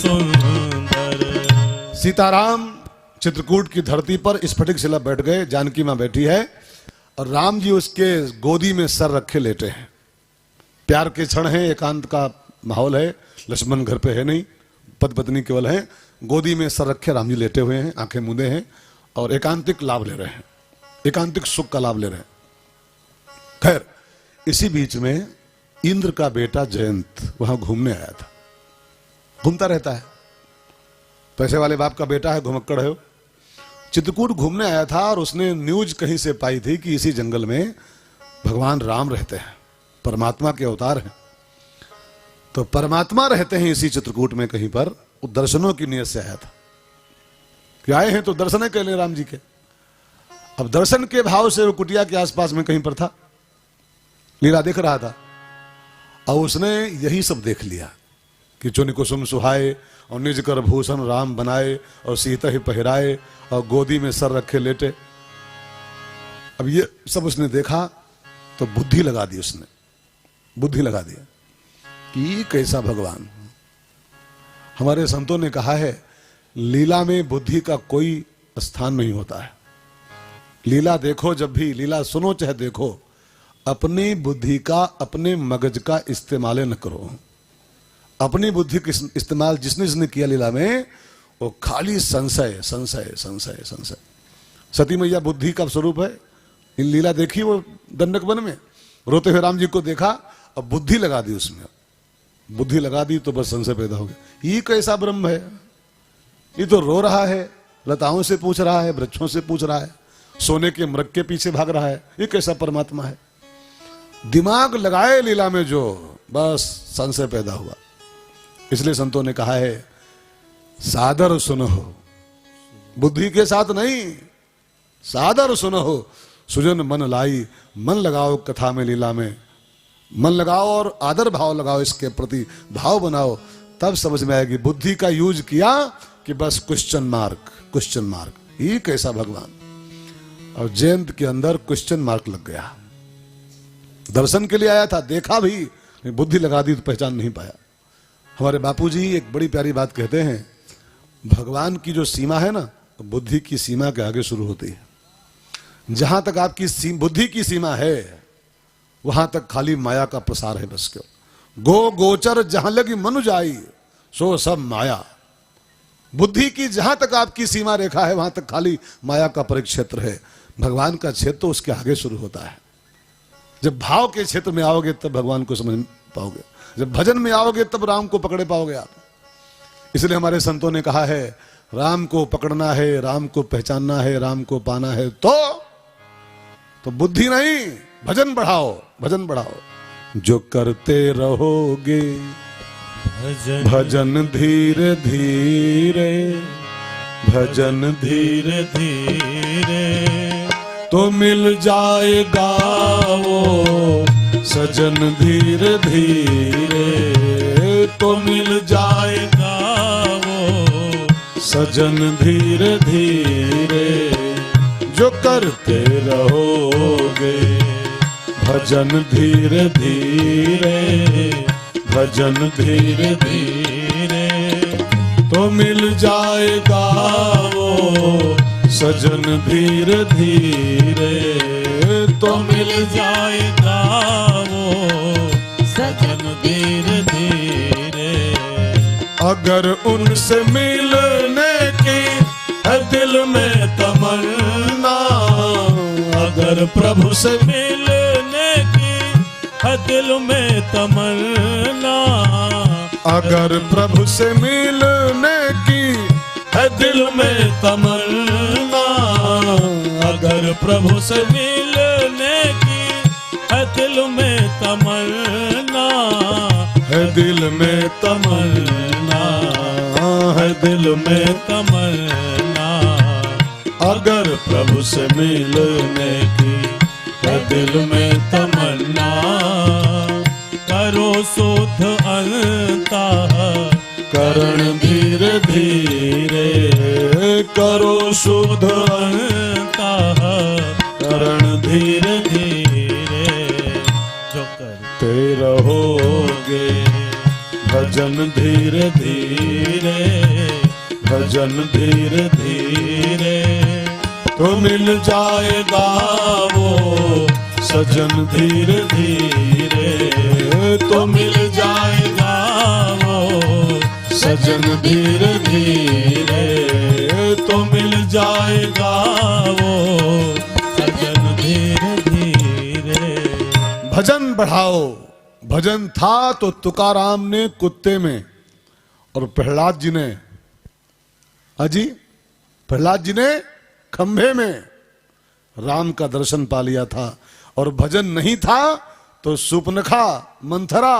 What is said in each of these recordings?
सुंदर। सीताराम चित्रकूट की धरती पर स्फटिक शिला बैठ गए, जानकी मां बैठी है और राम जी उसके गोदी में सर रखे लेटे हैं। प्यार के क्षण हैं, एकांत का माहौल है, लक्ष्मण घर पे है नहीं, पति पत्नी केवल हैं, गोदी में सर रखे राम जी लेटे हुए हैं, आंखें मूंदे हैं और एकांतिक लाभ ले रहे हैं, एकांतिक सुख का लाभ ले रहे हैं। खैर इसी बीच में इंद्र का बेटा जयंत वहां घूमने आया था, घूमता रहता है, पैसे वाले बाप का बेटा है, घुमक्कड़ है। चित्रकूट घूमने आया था और उसने न्यूज कहीं से पाई थी कि इसी जंगल में भगवान राम रहते हैं, परमात्मा के अवतार हैं। तो परमात्मा रहते हैं इसी चित्रकूट में कहीं पर, वो दर्शनों की नियत से आया था कि आए हैं तो दर्शन कर ले राम जी के। अब दर्शन के भाव से वो कुटिया के आसपास में कहीं पर था, लीला देख रहा था और उसने यही सब देख लिया कि चुनि कुसुम सुहाए और निज कर भूषण राम बनाए और सीता ही पहराए और गोदी में सर रखे लेटे। अब ये सब उसने देखा तो बुद्धि लगा दी, उसने बुद्धि लगा दी कि कैसा भगवान। हमारे संतों ने कहा है लीला में बुद्धि का कोई स्थान नहीं होता है। लीला देखो, जब भी लीला सुनो चाहे देखो, अपनी बुद्धि का, अपने मगज का इस्तेमाल न करो। अपनी बुद्धि का इस्तेमाल जिसने जिसने किया लीला में, वो खाली संशय संशय संशय संशय। सती मैया बुद्धि का स्वरूप है। इन लीला देखी वो दंडक वन में, रोते हुए राम जी को देखा, अब बुद्धि लगा दी उसमें, बुद्धि लगा दी तो बस संशय पैदा हो गया। ये कैसा ब्रह्म है, ये तो रो रहा है, लताओं से पूछ रहा है, वृक्षों से पूछ रहा है, सोने के मृग के पीछे भाग रहा है, ये कैसा परमात्मा है। दिमाग लगाए लीला में जो, बस संशय पैदा हुआ। इसलिए संतों ने कहा है सादर सुनो, बुद्धि के साथ नहीं, सादर सुनो, सुजन मन लाई। मन लगाओ कथा में, लीला में मन लगाओ और आदर भाव लगाओ, इसके प्रति भाव बनाओ, तब समझ में आएगी। बुद्धि का यूज किया कि बस क्वेश्चन मार्क, क्वेश्चन मार्क, ये कैसा भगवान। और जयंत के अंदर क्वेश्चन मार्क लग गया। दर्शन के लिए आया था, देखा भी, बुद्धि लगा दी तो पहचान नहीं पाया। हमारे बापूजी एक बड़ी प्यारी बात कहते हैं, भगवान की जो सीमा है ना, बुद्धि की सीमा के आगे शुरू होती है। जहां तक आपकी बुद्धि की सीमा है, वहां तक खाली माया का प्रसार है बस। क्यों गो गोचर जहां लगी मनु जाई, सो सब माया। बुद्धि की जहां तक आपकी सीमा रेखा है, वहां तक खाली माया का परिक्षेत्र है। भगवान का क्षेत्र तो उसके आगे शुरू होता है। जब भाव के क्षेत्र में आओगे तब भगवान को समझ पाओगे, जब भजन में आओगे तब राम को पकड़े पाओगे आप। इसलिए हमारे संतों ने कहा है राम को पकड़ना है, राम को पहचानना है, राम को पाना है तो बुद्धि नहीं, भजन बढ़ाओ, भजन बढ़ाओ। जो करते रहोगे भजन धीरे धीरे, भजन धीरे धीरे, तो मिल जाएगा वो सजन धीरे धीरे, तो मिल जाएगा वो सजन धीरे धीरे। जो करते रहोगे भजन धीरे धीरे, भजन धीरे धीरे, तो मिल जाएगा वो सजन धीरे धीरे, तो मिल जाएगा वो सजन धीरे धीरे। अगर उनसे मिलने की है दिल में तमन्ना, अगर प्रभु से मिलने की है दिल में तमन्ना, अगर प्रभु से मिलने की है दिल में तमन्ना, अगर प्रभु से मिलने की है दिल में तमन्ना, है दिल में तमन्ना, है दिल में तमन्ना। अगर प्रभु से मिलने की है दिल में तमन्ना, करो शुद्ध अंतः करण धीरे धीरे, करो शुद्ध अंतः करण धीरे धीरे। जो करते रहोगे भजन भजन धीरे धीरे, भजन धीरे धीरे, तो मिल जाएगा वो सजन धीरे धीरे, तो मिल जाएगा वो सजन धीरे धीरे, तो मिल जाएगा वो सजन धीरे धीरे। भजन बढ़ाओ। भजन था तो तुकाराम ने कुत्ते में और प्रहलाद जी ने, अजी प्रहलाद जी ने खंभे में राम का दर्शन पा लिया था। और भजन नहीं था तो सुपनखा, मंथरा,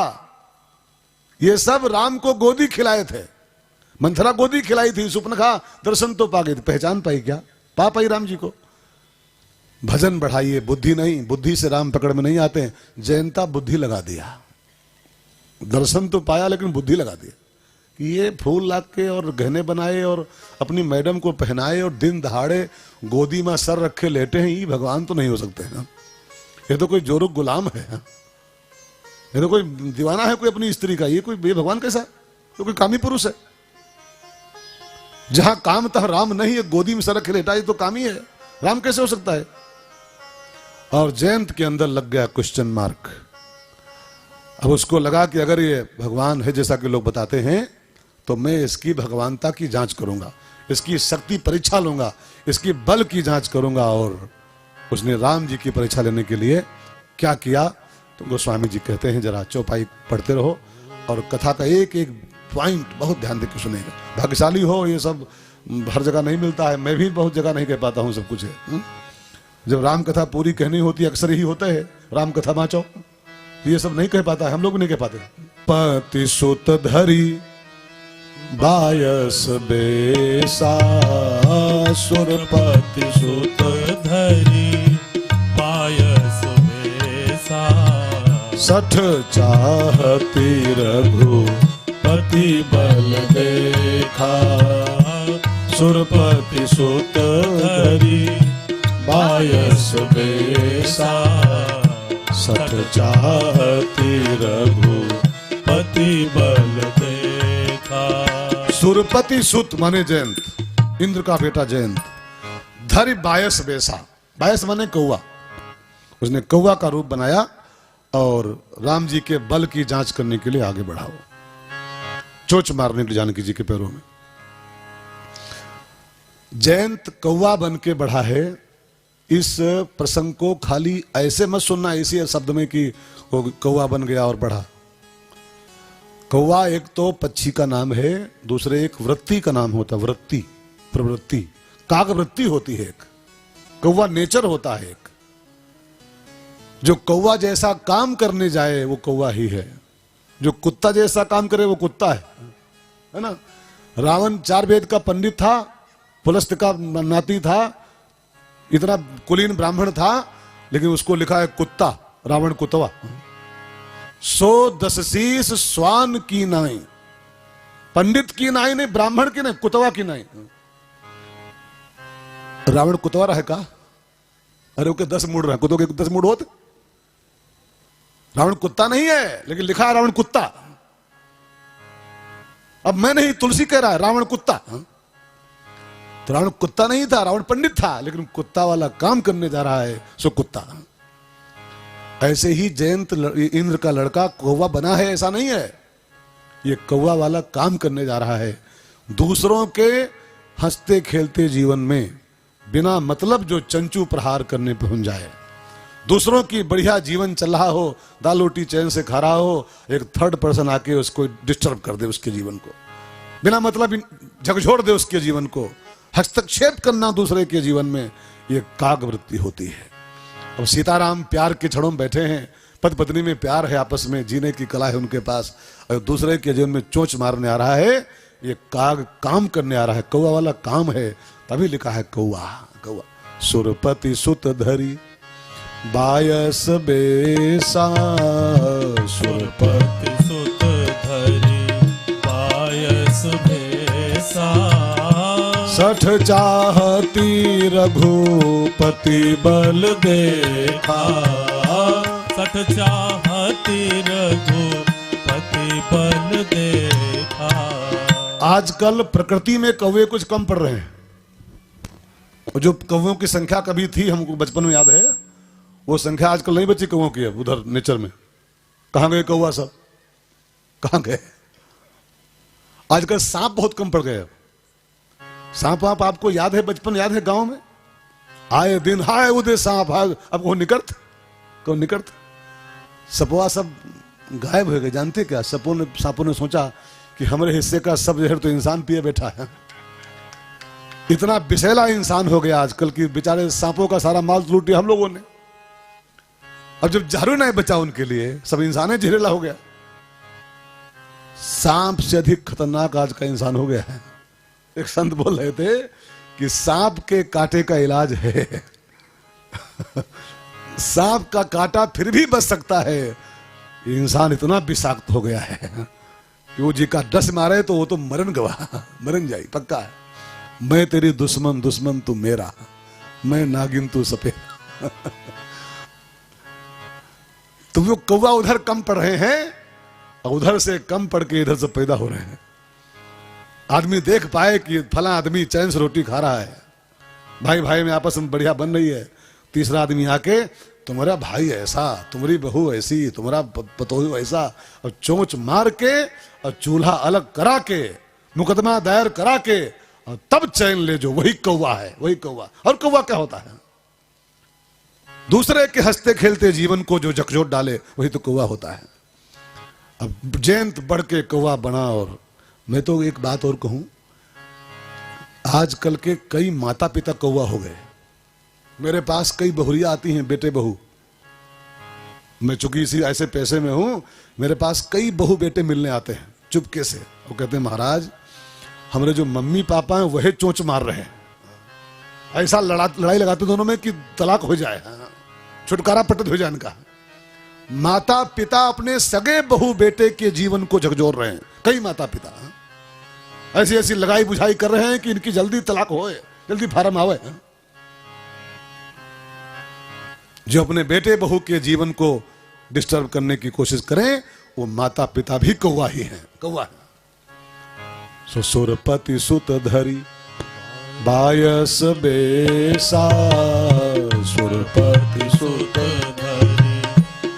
ये सब राम को गोदी खिलाए थे। मंथरा गोदी खिलाई थी, सुपनखा दर्शन तो पा गई थी। पहचान पाई क्या? पा पाई राम जी को। भजन बढ़ाइए, बुद्धि नहीं। बुद्धि से राम पकड़ में नहीं आते। जयंता बुद्धि लगा दिया। दर्शन तो पाया लेकिन बुद्धि लगा दिया कि ये फूल ला के और गहने बनाए और अपनी मैडम को पहनाए और दिन दहाड़े गोदी में सर रखे लेटे हैं, ये भगवान तो नहीं हो सकते हैं। ये तो कोई जोरुक गुलाम है, ये तो कोई दीवाना है कोई अपनी स्त्री का। ये भगवान कैसा है? तो कोई कामी पुरुष है। जहां काम तह राम नहीं है, गोदी में सर रखे लेटा, ये तो कामी है। राम कैसे हो सकता है? और जयंत के अंदर लग गया क्वेश्चन मार्क। अब उसको लगा कि अगर ये भगवान है जैसा कि लोग बताते हैं तो मैं इसकी भगवानता की जांच करूंगा, इसकी शक्ति परीक्षा लूंगा, इसकी बल की जांच करूंगा। और उसने राम जी की परीक्षा लेने के लिए क्या किया? तो गोस्वामी जी कहते हैं, जरा चौपाई पढ़ते रहो और कथा का एक एक पॉइंट बहुत ध्यान देकर सुनेगा। भाग्यशाली हो, ये सब हर जगह नहीं मिलता है। मैं भी बहुत जगह नहीं कह पाता हूँ सब कुछ है। जब राम कथा पूरी कहनी होती है, अक्सर ही होता है राम कथा बाँचो, ये सब नहीं कह पाता है, हम लोग नहीं कह पाते। पति सुत धरी बायस बेसा, सुरपति सुत धरी बायस बेसा, सठ चाहती रघुपति बल देखा, सुरपति सुत धरी बायस बेसा, सठ चाहती रघुपति बल देखा। सुरपति सुत माने जयंत, इंद्र का बेटा जयंत। धरि बायस बेसा, बायस माने कौवा। उसने कौवा का रूप बनाया और राम जी के बल की जांच करने के लिए आगे बढ़ा। चोच मारने के जानकी जी के पैरों में। जयंत कौवा बन के बढ़ा है। इस प्रसंग को खाली ऐसे मत सुनना इसी शब्द में कि वो कौवा बन गया और बढ़ा। कौवा एक तो पक्षी का नाम है, दूसरे एक वृत्ति का नाम होता है। वृत्ति, प्रवृत्ति, कागवृत्ति होती है एक। कौवा नेचर होता है एक। जो कौवा जैसा काम करने जाए वो कौवा ही है। जो कुत्ता जैसा काम करे वो कुत्ता है ना। रावण 4 वेद का पंडित था, पुलस्त का नाती था, इतना कुलीन ब्राह्मण था, लेकिन उसको लिखा है कुत्ता, रावण कुतवा। 110 शीस स्वान की नाई, पंडित की नाई नहीं, ब्राह्मण की नहीं, कुतवा की नाई। रावण कुतवा रहे का? अरे ओके 10 मूड रहे, कुत्तों के 10 मूड होते। रावण कुत्ता नहीं है, लेकिन लिखा है रावण कुत्ता। अब मैं नहीं, तुलसी कह रहा है रावण कुत्ता। तो रावण कुत्ता नहीं था, रावण पंडित था, लेकिन कुत्ता वाला काम करने जा रहा है, सो कुत्ता। ऐसे ही जयंत इंद्र का लड़का कौवा बना है, ऐसा नहीं है। ये कौवा वाला काम करने जा रहा है। दूसरों के हंसते खेलते जीवन में बिना मतलब जो चंचू प्रहार करने पहुंच जाए, दूसरों की बढ़िया जीवन चल रहा हो, दाल रोटी चैन से खा रहा हो, एक थर्ड पर्सन आके उसको डिस्टर्ब कर दे, उसके जीवन को बिना मतलब झकझोर दे उसके जीवन को, हस्तक्षेप करना दूसरे के जीवन में, ये कागवृत्ति होती है। अब सीताराम प्यार के क्षणों में बैठे हैं, पति पत्नी में प्यार है, आपस में जीने की कला है उनके पास, और दूसरे के जीवन में चोंच मारने आ रहा है, ये काग काम करने आ रहा है, कौवा वाला काम है। तभी लिखा है कौवा। कौवा सुरपति सुत धरी बायस बेसा, सुरपति सुत धरी बायस बेसा, सठ चाहती रघुपति बल देखा, सठ चाहती रघुपति पति बल देखा। आजकल प्रकृति में कौवे कुछ कम पड़ रहे हैं। और जो कौवों की संख्या कभी थी, हमको बचपन में याद है, वो संख्या आजकल नहीं बची कौवों की। अब उधर नेचर में कहां गए कौवा सब, कहां गए? आजकल सांप बहुत कम पड़ गए। सांप आप आपको याद है, बचपन याद है गांव में आए दिन हाय उदय सांप, हाय। अब कौन निकलत सपवा सब गायब हो गए। जानते क्या, सांपों ने सोचा कि हमारे हिस्से का सब जहर तो इंसान पिए बैठा है। इतना विषैला इंसान हो गया आजकल कि बेचारे सांपों का सारा माल लूट लिया हम लोगों ने। अब जब झाड़ू नहीं बचा उनके लिए, सब इंसान जहरीला हो गया। सांप से अधिक खतरनाक आज का इंसान हो गया है। एक संत बोल रहे थे कि सांप के कांटे का इलाज है। सांप का कांटा फिर भी बच सकता है, इंसान इतना विषाक्त हो गया है कि वो जी का डस मारे तो वो तो मरन जाए पक्का है। मैं तेरी दुश्मन, दुश्मन तू मेरा, मैं नागिन तू सफेद। तो वो कौवा उधर कम पड़ रहे हैं और उधर से कम पड़ के इधर से पैदा हो रहे हैं। आदमी देख पाए कि फला आदमी चैन से रोटी खा रहा है, भाई भाई में आपस में बढ़िया बन रही है। तीसरा आदमी आके तुम्हारा भाई ऐसा, तुम्हारी बहू ऐसी, तुम्हारा पतोहू ऐसा, और चोंच मार के और चूल्हा अलग करा के, मुकदमा दायर करा के, और तब चैन ले जो, वही कौवा है, वही कौवा। और कौवा क्या होता है? दूसरे के हंसते खेलते जीवन को जो झकझोर डाले, वही तो कौवा होता है। अब जयंत बढ़ के कौवा बना। और मैं तो एक बात और कहूं, आजकल के कई माता पिता कौवा हो गए। मेरे पास कई बहुरियां आती हैं, बेटे बहू। मैं चूंकि इसी ऐसे पैसे में हूं, मेरे पास कई बहू बेटे मिलने आते हैं चुपके से। वो कहते हैं महाराज, हमारे जो मम्मी पापा हैं वही चोंच मार रहे हैं। ऐसा लड़ाई लगाते दोनों में कि तलाक हो जाए, छुटकारा पटत हो जाए इनका। माता पिता अपने सगे बहू बेटे के जीवन को झकझोर रहे हैं। कई माता पिता ऐसी ऐसी लगाई बुझाई कर रहे हैं कि इनकी जल्दी तलाक होए, जल्दी फार्म आवे। जो अपने बेटे बहू के जीवन को डिस्टर्ब करने की कोशिश करें, वो माता पिता भी कौवा ही हैं, कौवा है। सुरपति सुत धरी बायस बेसा, सुरपति सुत धरी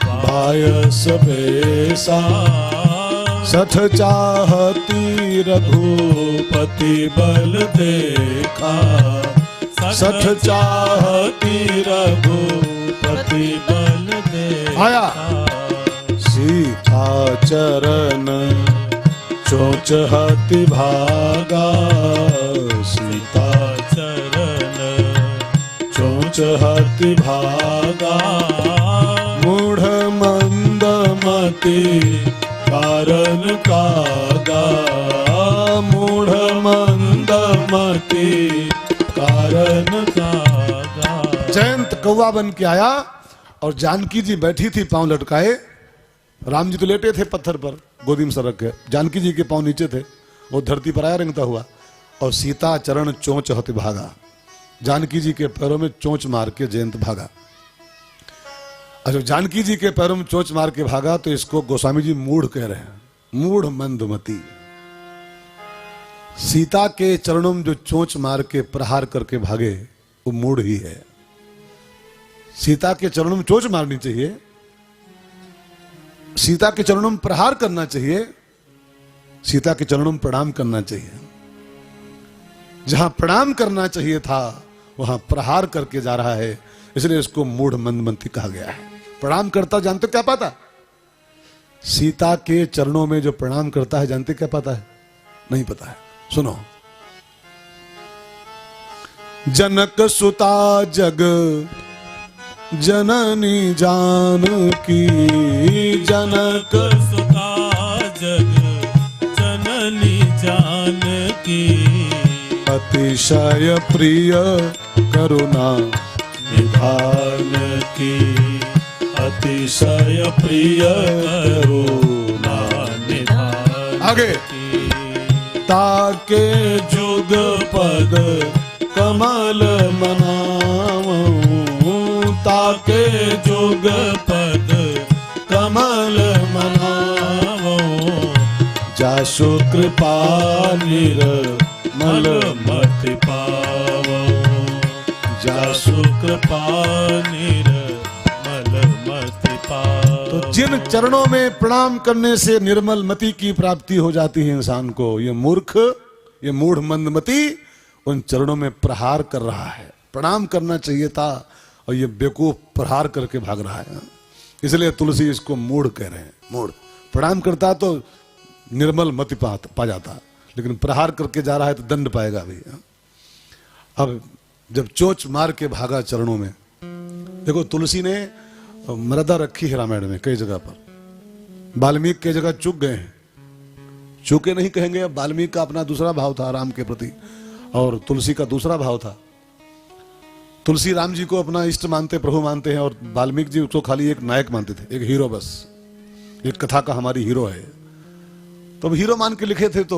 बायस बेसा, सठ चाहती रघुपति बल देखा, सठ चाहती रघुपति बल देखा। आया सीता चरण चोच हति भागा, सीता चरण चोच हति भागा, मूढ़ मंद मति कारण कागा, मूढ़ मंद मति कारण कागा। जयंत कौवा बन के आया और जानकी जी बैठी थी पांव लटकाए। राम जी तो लेटे थे पत्थर पर, गोदी में सर रख के। जानकी जी के पांव नीचे थे, वो धरती पर आया रेंगता हुआ। और सीता चरण चोंच हति भागा, जानकी जी के पैरों में चोंच मार के जयंत भागा। और जब जानकी जी के पैरों में चोंच मार के भागा तो इसको गोस्वामी जी मूढ़ कह रहे हैं, मूढ़ मंदमती। सीता के चरणों में जो चोंच मार के प्रहार करके भागे, वो मूढ़ ही है। सीता के चरणों में चोंच मारनी चाहिए, सीता के चरणों में प्रहार करना चाहिए, सीता के चरणों में प्रणाम करना चाहिए। जहां प्रणाम करना चाहिए था वहां प्रहार करके जा रहा है, इसलिए इसको मूढ़ मंदमती कहा गया है। प्रणाम करता जानते क्या पाता? सीता के चरणों में जो प्रणाम करता है जानते क्या पाता है? नहीं पता है। सुनो, जनक सुता जग जननी जानकी, जनक सुता जग जननी जानकी, अतिशय प्रिय करुणा निधान की, अतिशय प्रिय करुणा निधान आगे की। ताके जुग पद कमल मनाऊं, ताके जुग पद कमल मनाऊं, जासु कृपा निर्मल मति पावो, जासु कृपा निर्मल मति पावो। तो जिन चरणों में प्रणाम करने से निर्मल मति की प्राप्ति हो जाती है इंसान को, ये मूर्ख, ये मूढ़ मंदमती उन चरणों में प्रहार कर रहा है। प्रणाम करना चाहिए था और ये बेवकूफ प्रहार करके भाग रहा है। इसलिए तुलसी इसको मूढ़ कह रहे हैं। मूढ़ प्रणाम करता तो निर्मल मति पा जाता, लेकिन प्रहार करके जा रहा है तो दंड पाएगा अभी। अब जब चोच मार के भागा चरणों में, देखो तुलसी ने मर्यादा रखी है रामायण में कई जगह पर। वाल्मीकि कई जगह चूक गए हैं, चूके नहीं कहेंगे। अब वाल्मीकि का अपना दूसरा भाव था राम के प्रति और तुलसी का दूसरा भाव था। तुलसी राम जी को अपना इष्ट मानते, प्रभु मानते हैं, और वाल्मीकि जी उसको खाली एक नायक मानते थे, एक हीरो, बस एक कथा का हमारी हीरो है। तो अब हीरो मान के लिखे थे तो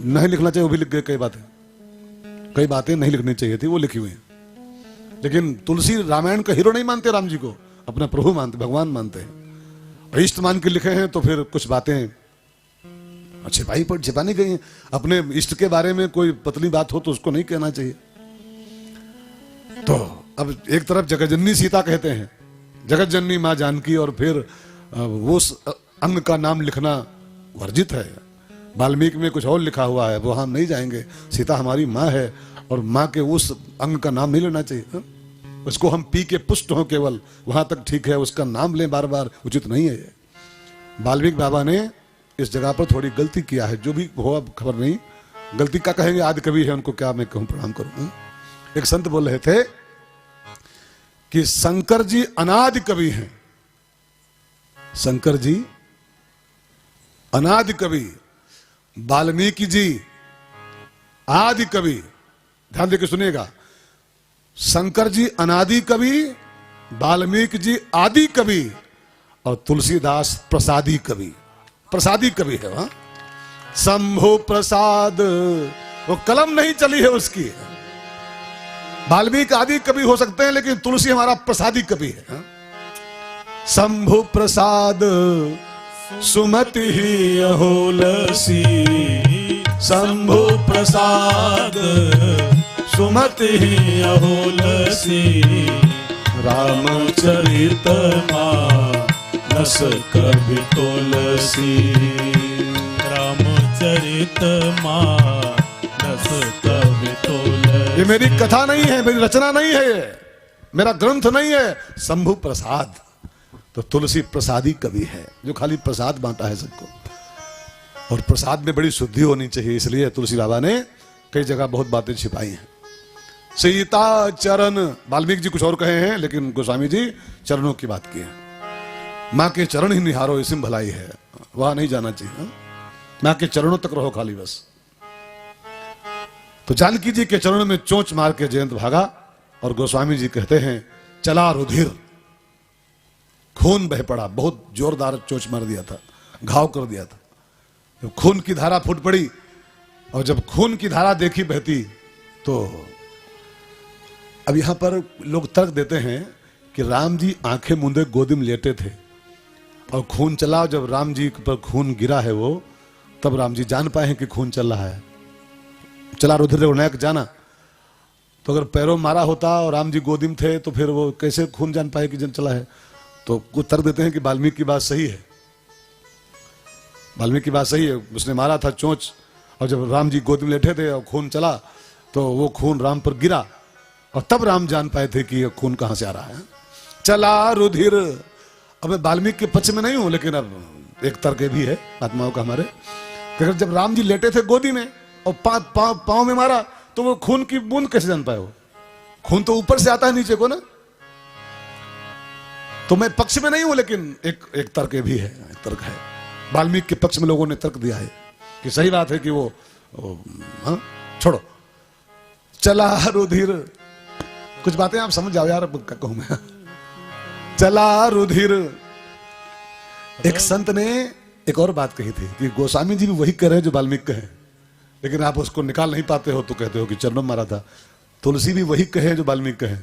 नहीं लिखना चाहिए, वो भी लिख गए। कई बातें नहीं लिखनी चाहिए थी, वो लिखी हुई हैं। लेकिन तुलसी रामायण का हीरो नहीं मानते, राम जी को अपना प्रभु मानते, भगवान मानते हैं। इष्ट मान के लिखे हैं तो फिर कुछ बातें छिपानी गई हैं। अपने इष्ट के बारे में कोई पतली बात हो तो उसको नहीं कहना चाहिए। तो अब एक तरफ जगतजननी सीता कहते हैं, जगत जननी माँ जानकी, और फिर उस अंग का नाम लिखना वर्जित है। वाल्मीकि में कुछ और लिखा हुआ है, वो हम नहीं जाएंगे। सीता हमारी माँ है और माँ के उस अंग का नाम नहीं लेना चाहिए। उसको हम पी के पुष्ट हो केवल, वहां तक ठीक है, उसका नाम लें बार बार उचित नहीं है। वाल्मीकि बाबा ने इस जगह पर थोड़ी गलती किया है, जो भी हो अब खबर नहीं, गलती का कहेंगे, आदि कवि है, उनको क्या मैं कहूं, प्रणाम करूं। एक संत बोल रहे थे कि शंकर जी अनादि कवि हैं। शंकर जी अनादि कवि, वाल्मीकि जी आदि कवि। ध्यान देकर सुनिएगा, शंकर जी अनादि कवि, वाल्मीकि जी आदि कवि, और तुलसीदास प्रसादी कवि। प्रसादी कवि है वहां। शंभु प्रसाद, वो कलम नहीं चली है उसकी। वाल्मीकि आदि कवि हो सकते हैं, लेकिन तुलसी हमारा प्रसादी कवि है। शंभु प्रसाद सुमति ही अहोलसी, शंभु प्रसाद सुमति ही अहोलसी, रामचरित मानस कवि तुलसी, रामचरित मानस कवि तुलसी। ये मेरी कथा नहीं है, मेरी रचना नहीं है, मेरा ग्रंथ नहीं है। शंभु प्रसाद, तो तुलसी प्रसादी कवि है, जो खाली प्रसाद बांटा है सबको। और प्रसाद में बड़ी शुद्धि होनी चाहिए, इसलिए तुलसी बाबा ने कई जगह बहुत बातें छिपाई हैं। सीता चरण, वाल्मीकि जी कुछ और कहे हैं, लेकिन गोस्वामी जी चरणों की बात की है। माँ के चरण ही निहारो, इसमें भलाई है, वहां नहीं जाना चाहिए। माँ के चरणों तक रहो खाली बस। तो जानकी जी के चरणों में चोंच मार के जयंत भागा, और गोस्वामी जी कहते हैं चला रुधिर, खून बह पड़ा, बहुत जोरदार चोंच मार दिया था, घाव कर दिया था। जब खून की धारा फूट पड़ी, और जब खून की धारा देखी बहती, तो अब यहां पर लोग तर्क देते हैं कि राम जी आंखें मूंदे गोदी में लेटे थे और खून चला। जब राम जी पर खून गिरा है वो, तब राम जी जान पाए हैं कि खून चल रहा है। चला रुधिर विनायक जाना, तो अगर पैरों मारा होता और राम जी गोदी में थे, तो फिर वो कैसे खून जान पाए कि जन चला है। तो कुछ तर्क देते हैं कि वाल्मीकि की बात सही है, वाल्मीकि की बात सही है, उसने मारा था चोंच, और जब राम जी गोदी में लेटे थे और खून चला, तो वो खून राम पर गिरा, और तब राम जान पाए थे कि ये खून कहां से आ रहा है। चला रुधिर, अब मैं वाल्मीकि के पक्ष में नहीं हूं, लेकिन अब एक तर्क भी है आत्माओं का हमारे, अगर जब राम जी लेटे थे गोदी में और पांव में मारा, तो वो खून की बूंद कैसे जान पाए? वो खून तो ऊपर से आता है नीचे को ना। तो मैं पक्ष में नहीं हूं, लेकिन एक तर्क भी है, एक तर्क है। वाल्मीकि के पक्ष में लोगों ने तर्क दिया है कि सही बात है कि वो हाँ, छोड़ो। चला रुधिर, कुछ बातें आप समझ जाओ यार, अब क्या कहूं मैं। चला रुधिर। एक संत ने एक और बात कही थी कि गोस्वामी जी भी वही कह रहे हैं जो वाल्मीकि कहे, लेकिन आप उसको निकाल नहीं पाते हो, तो कहते हो कि चरणों में मारा था। तुलसी भी वही कहे जो वाल्मीकि कहे।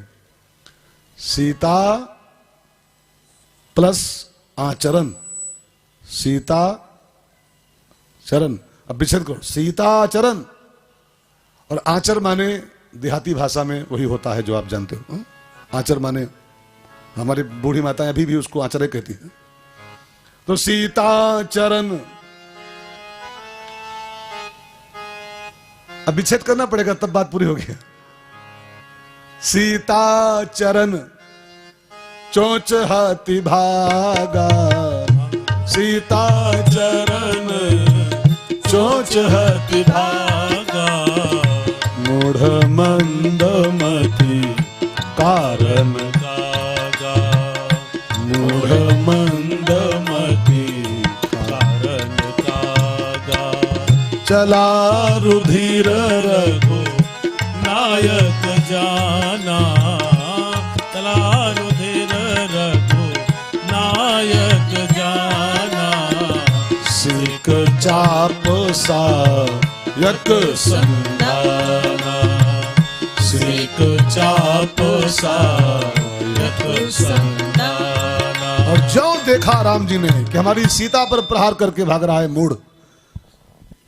सीता प्लस आचरण, सीता चरण, अब विच्छेद करो, सीता चरण। और आचर माने देहाती भाषा में वही होता है जो आप जानते हो। आचर माने हमारी बूढ़ी माताएं अभी भी उसको आचर कहती है। तो सीता चरण, अब विच्छेद करना पड़ेगा तब बात पूरी होगी। सीता चरण चोंच हाथी भागा, सीता चरण चोंच हाथी भागा, मूढ़ मंदमति कारण कागा, मूढ़ मंदमति कारण कागा। चला रुधिर रघु नायक जाना, चला रुधिर रघु नायक जाना, सिक चाप सायक संधाना, सिक चाप सायक संधाना। और जो देखा राम जी ने कि हमारी सीता पर प्रहार करके भाग रहा है मूढ़,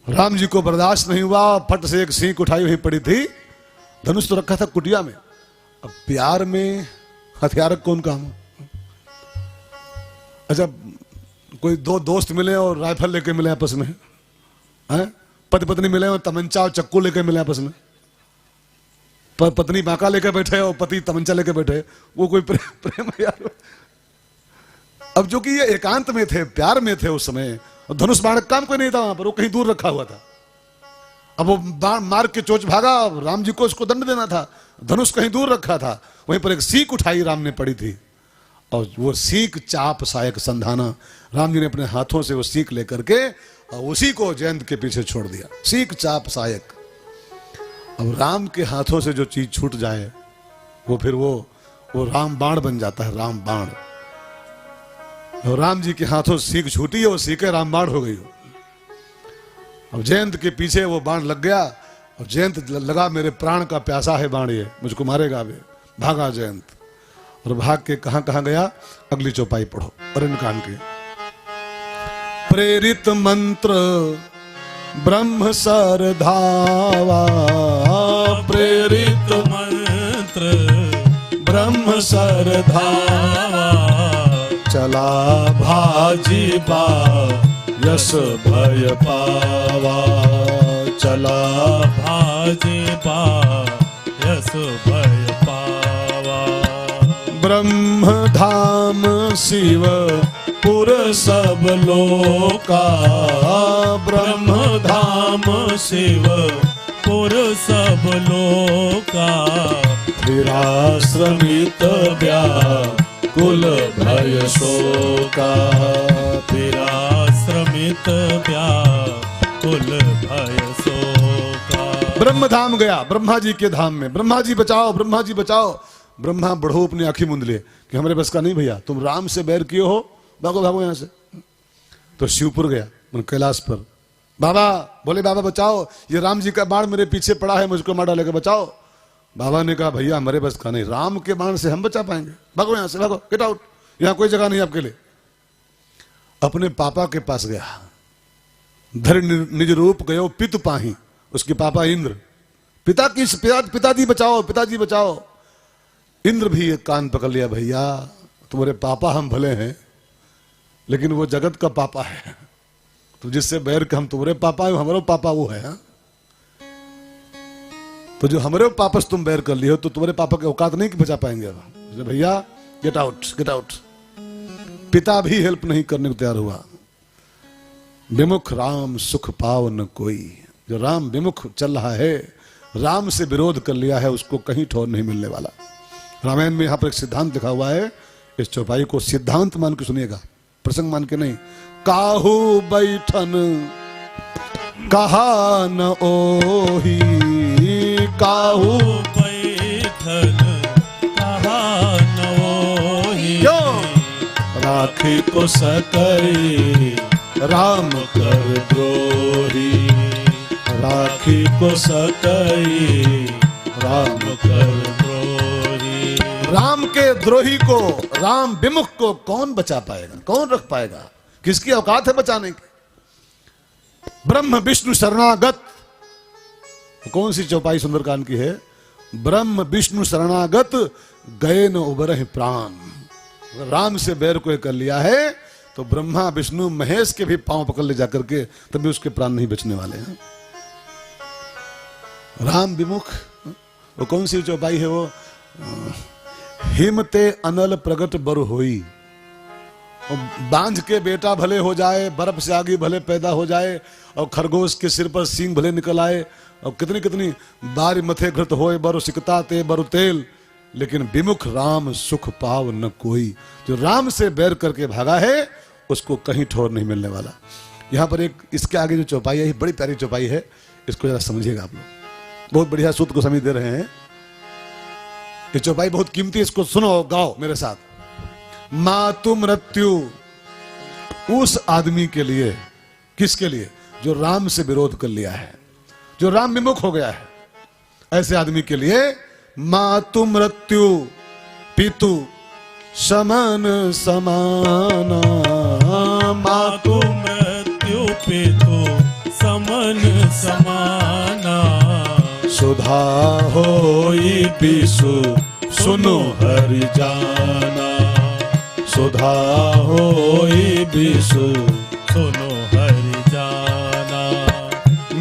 राम जी को बर्दाश्त नहीं हुआ, फट से एक सीख उठाई हुई पड़ी थी। धनुष तो रखा था कुटिया में। अब प्यार में हथियार कौन काम? अच्छा, कोई दो दोस्त मिले और राइफल लेके मिले आपस में, हैं? पति पत्नी मिले और तमंचा और चक्कू लेके मिले आपस में, पत्नी बांका लेके बैठे और पति तमंचा लेके बैठे, वो कोई प्रेम है यार? अब जो कि ये एकांत में थे, प्यार में थे उस समय, और धनुष बाण काम कोई नहीं था वहां पर, वो कहीं दूर रखा हुआ था। अब वो बाण मार के चोच भागा, राम जी को उसको दंड देना था, धनुष कहीं दूर रखा था, वहीं पर एक सीख उठाई राम ने पड़ी थी, और वो सीख चाप सायक संधाना, राम जी ने अपने हाथों से वो सीख लेकर के और उसी को जयंत के पीछे छोड़ दिया। सीख चाप सायक। अब राम के हाथों से जो चीज छूट जाए वो फिर वो राम बाण बन जाता है, राम बाण। और राम जी के हाथों सीख छूटी है, वो सीखे राम बाण हो गई हो। अब जयंत के पीछे वो बाण लग गया, और जयंत लगा मेरे प्राण का प्यासा है बाण, ये मुझको मारेगा अभी। भागा जयंत, और भाग के कहां कहां गया, अगली चौपाई पढ़ो अरण्य कांड के। प्रेरित मंत्र ब्रह्म सर धावा, प्रेरित मंत्र ब्रह्म सर धावा, चला भाजी बा यश भय पावा, चला भाजी बा यश भय पावा। ब्रह्म धाम शिव पुर सब लोका, ब्रह्म धाम शिव पुर सब लोका, निराश्रमित कुल भय शोका, विराश्रमित कुल भय शोका। ब्रह्म धाम गया, ब्रह्मा जी के धाम में। ब्रह्मा जी बचाओ, ब्रह्मा जी बचाओ। ब्रह्मा बढ़ो अपनी आंखें मूंद लिए कि हमारे बस का नहीं भैया, तुम राम से बैर किए हो, भागो भागो यहां से। तो शिवपुर गया, कैलाश पर। बाबा बोले, बाबा बचाओ, ये राम जी का बाण मेरे पीछे पड़ा है, मुझको मार डालेगा, बचाओ। बाबा ने कहा हमारे हमारे बस का नहीं, राम के बाण से हम बचा पाएंगे, भागो यहां से, भागो, गेट आउट, यहां कोई जगह नहीं आपके लिए। अपने पापा के पास गया, धर निज रूप गयो पितु पाही, उसके पापा इंद्र। पिताजी बचाओ, पिताजी बचाओ। इंद्र भी एक कान पकड़ लिया, भैया तुम्हारे पापा हम भले हैं, लेकिन वो जगत का पापा है, तो जिससे बैर के हम तुम्हारे पापा है, हमारे पापा वो है। तो जो हमारे पापस तुम बैर कर लिए हो, तो तुम्हारे पापा के औकात नहीं कि बचा पाएंगे। भैया गेट आउट, गेट आउट। पिता भी हेल्प नहीं करने को तैयार हुआ। विमुख राम सुख पाव न कोई। जो राम विमुख चल रहा है, राम से विरोध कर लिया है, उसको कहीं ठौर नहीं मिलने वाला। रामायण में यहां पर एक सिद्धांत लिखा हुआ है, इस चौपाई को सिद्धांत मान के सुनिएगा, प्रसंग मान के नहीं। काहू बैठन कहा न ओही, काहू बैठन कहा न ओही, राखी को सकई राम कर द्रोही, राखी को सकई राम कर द्रोही। राम के द्रोही को, राम विमुख को कौन बचा पाएगा, कौन रख पाएगा, किसकी औकात है बचाने की? ब्रह्म विष्णु शरणागत। कौन सी चौपाई सुंदरकांड की है? ब्रह्म विष्णु शरणागत गए न उबरहि प्राण। अगर राम से बैर कोई कर लिया है तो ब्रह्मा विष्णु महेश के भी पांव पकड़ ले जाकर के तभी उसके प्राण नहीं बचने वाले हैं। राम विमुख। वो कौन सी चौपाई है? वो हिमते अनल प्रगट बर होई। बांझ के बेटा भले हो जाए, बर्फ से आगे भले पैदा हो जाए, और खरगोश के सिर पर सींग भले निकल आए, और कितनी कितनी बारी मथे घृत होए बरु सिकता ते बरु तेल, लेकिन विमुख राम सुख पाव न कोई। जो राम से बैर करके भागा है उसको कहीं ठौर नहीं मिलने वाला। यहां पर एक इसके आगे जो चौपाई है, बड़ी प्यारी चौपाई है, इसको जरा समझिएगा आप लोग। बहुत बढ़िया सूत को समझ दे रहे हैं। ये चौपाई बहुत कीमती है, इसको सुनो, गाओ मेरे साथ। मातु मृत्यु उस आदमी के लिए, किसके लिए? जो राम से विरोध कर लिया है, जो राम विमुख हो गया है, ऐसे आदमी के लिए मातु मृत्यु पितु समान समाना। मातु मृत्यु पितु समन समाना। सुधा होई पिसु सुनो हरि जाना। सुधा होई बिसु सुनो हरि जाना।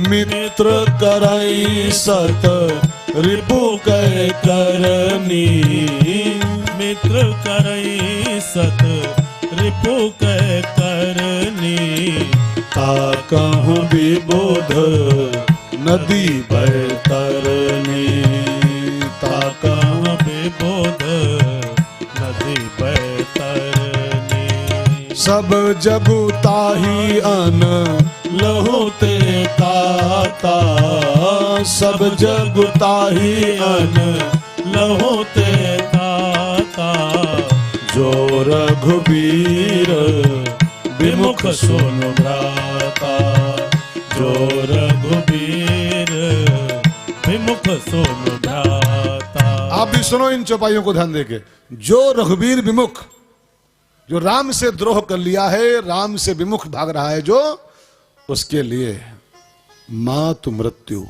मित्र करई सत रिपु कै करनी। मित्र करई सत रिपु कै करनी। ताकहु विबुध नदी बैतरनी। ताकहु विबुध नदी बैतरनी। सब जगु ताहि अन लहु ते ताता। सब जगु ताहि अन लहु ते ताता। जो रघुबीर विमुख सुनु भ्राता। जो रघुबीर विमुख सुनु भ्राता। आप भी सुनो इन चौपाइयों को ध्यान देके। जो रघुबीर विमुख, जो राम से द्रोह कर लिया है, राम से विमुख भाग रहा है, जो उसके लिए मातु मृत्यु,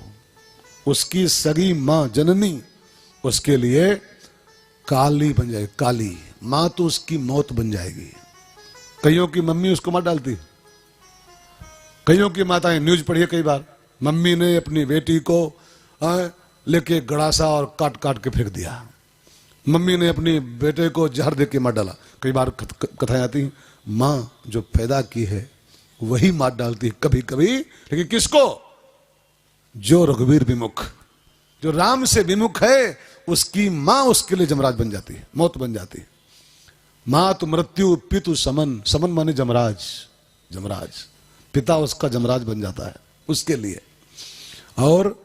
उसकी सगी मां जननी उसके लिए काली बन जाएगी। काली मां तो उसकी मौत बन जाएगी। कईयों की मम्मी उसको मार डालती। कईयों की माताएं, न्यूज पढ़िए कई बार, मम्मी ने अपनी बेटी को लेके गड़ासा और काट काट के फेंक दिया। मम्मी ने अपनी बेटे को जहर दे के मार डाला। कई बार कथाएं आती, मां जो पैदा की है वही मार डालती है कभी कभी, लेकिन किसको? जो रघुवीर विमुख, जो राम से विमुख है, उसकी मां उसके लिए जमराज बन जाती है, मौत बन जाती है। मातु मृत्यु पितु समन। समन माने जमराज। जमराज पिता उसका जमराज बन जाता है उसके लिए। और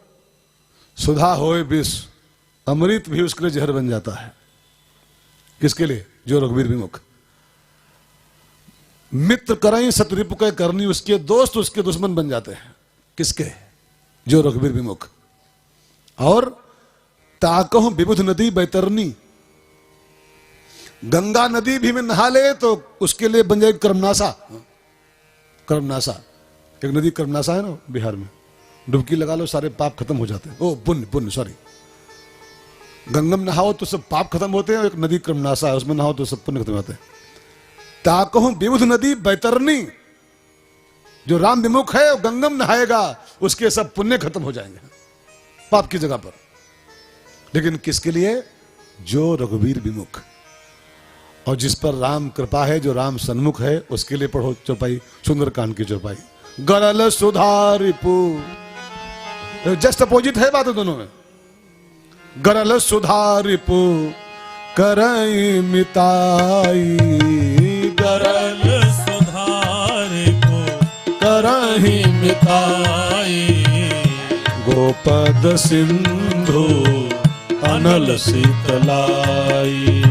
सुधा होए विष, अमृत भी उसके लिए जहर बन जाता है। किसके लिए? जो रघुवीर विमुख। मित्र करई सतरिपु कै करनी, उसके दोस्त उसके दुश्मन बन जाते हैं। किसके? जो रघुवीर विमुख। और ताकहु विबुध नदी बैतरनी, गंगा नदी भी में नहा ले तो उसके लिए बन जाएगी कर्मनाशा। कर्मनाशा, एक नदी कर्मनाशा है ना बिहार में, डुबकी लगा लो सारे पाप खत्म हो जाते हैं। ओ पुण्य, पुण्य सॉरी, गंगम नहाओ तो सब पाप खत्म होते हैं। एक नदी कर्मनाशा है, उसमें नहाओ तो सब पुण्य खत्म होते हैं। ताकहु विबुध नदी बैतरनी, जो राम विमुख है वो गंगम नहाएगा, उसके सब पुण्य खत्म हो जाएंगे पाप की जगह पर। लेकिन किसके लिए? जो रघुवीर विमुख, और जिस पर राम कृपा है, जो राम सन्मुख है, उसके लिए पढ़ो चौपाई, सुंदरकांड की चौपाई। गरल सुधारिपु, जस्ट अपोजिट है बात दोनों में। गरल सुधारिपु करई मिताई। गरल सुधारिपु करहि मिताई। गोपद सिंधु अनल शीतलाई।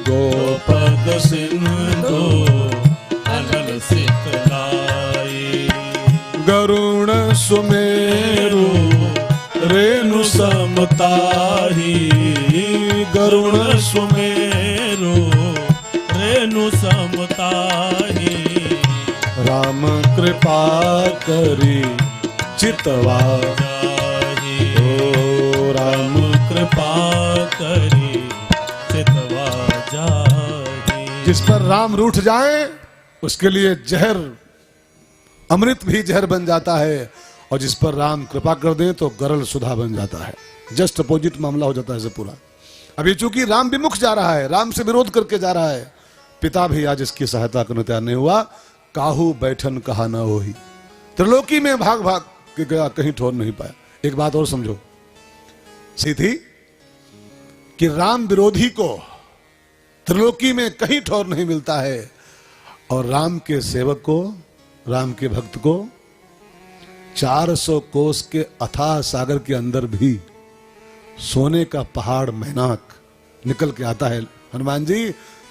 गोपद सिंधु अनल शीतलाई। गरुण सुमेरु रेणु समताही। गरुण सुमेरु रेणु समताही। राम कृपा करी चितवा जाहि। ओ राम कृपा करी चितवा जाहि। जिस पर राम रूठ जाए उसके लिए जहर, अमृत भी जहर बन जाता है, और जिस पर राम कृपा कर दें तो गरल सुधा बन जाता है। जस्ट अपोजिट मामला हो जाता है पूरा। अभी चूंकि राम विमुख जा रहा है, राम से विरोध करके जा रहा है, पिता भी आज इसकी सहायता करने तैयार नहीं हुआ। काहू बैठन कहा न होही, त्रिलोकी में भाग भाग के गया, कहीं ठोर नहीं पाया। एक बात और समझो सीधी, कि राम विरोधी को त्रिलोकी में कहीं ठोर नहीं मिलता है, और राम के सेवक को, राम के भक्त को 400 कोस के अथाह सागर के अंदर भी सोने का पहाड़ मैनाक निकल के आता है। हनुमान जी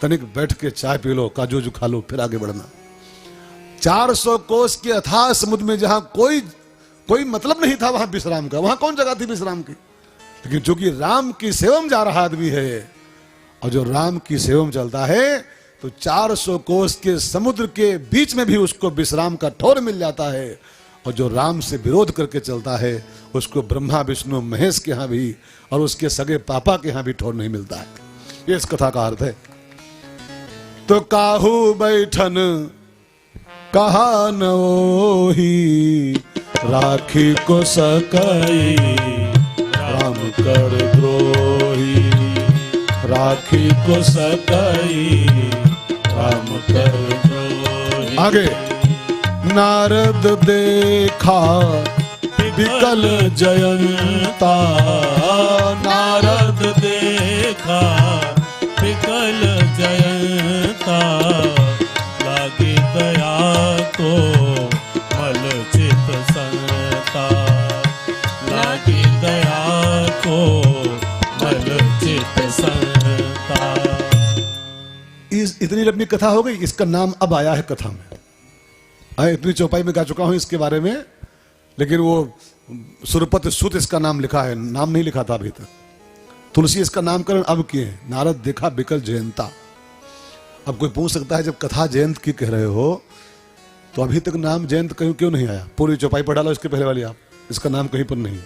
तनिक बैठ के चाय पी लो, काजू जो खा लो, फिर आगे बढ़ना। 400 कोस के अथाह समुद्र में जहां कोई मतलब नहीं था वहां विश्राम का, वहां कौन जगह थी विश्राम की। लेकिन चूंकि राम की सेवा में जा रहा आदमी है, और जो राम की सेवा में चलता है, तो 400 कोस के समुद्र के बीच में भी उसको विश्राम का ठौर मिल जाता है। और जो राम से विरोध करके चलता है, उसको ब्रह्मा विष्णु महेश के यहां भी और उसके सगे पापा के यहां भी ठौर नहीं मिलता है। ये इस कथा का अर्थ है। तो काहू बैठन कहा न होही, राखी को सकई राम कर द्रोही। राखी को सकई राम कर द्रोही। आगे, नारद देखा विकल जयंता। नारद देखा विकल जयंता। लागी दया को मल चित संता। लागी दया को मल चित संता। इतनी लंबी कथा हो गई, इसका नाम अब आया है कथा में। इतनी चौपाई में गा चुका हूं इसके बारे में, लेकिन वो सुरपत सुत इसका नाम लिखा है, नाम नहीं लिखा था अभी तक। तुलसी इसका नामकरण अब किए हैं, नारद देखा बिकल जयंता। अब कोई पूछ सकता है, जब कथा जयंत की कह रहे हो तो अभी तक नाम जयंत कहीं क्यों नहीं आया? पूरी चौपाई पढ़ा लो इसके पहले वाली आप, इसका नाम कहीं पर नहीं।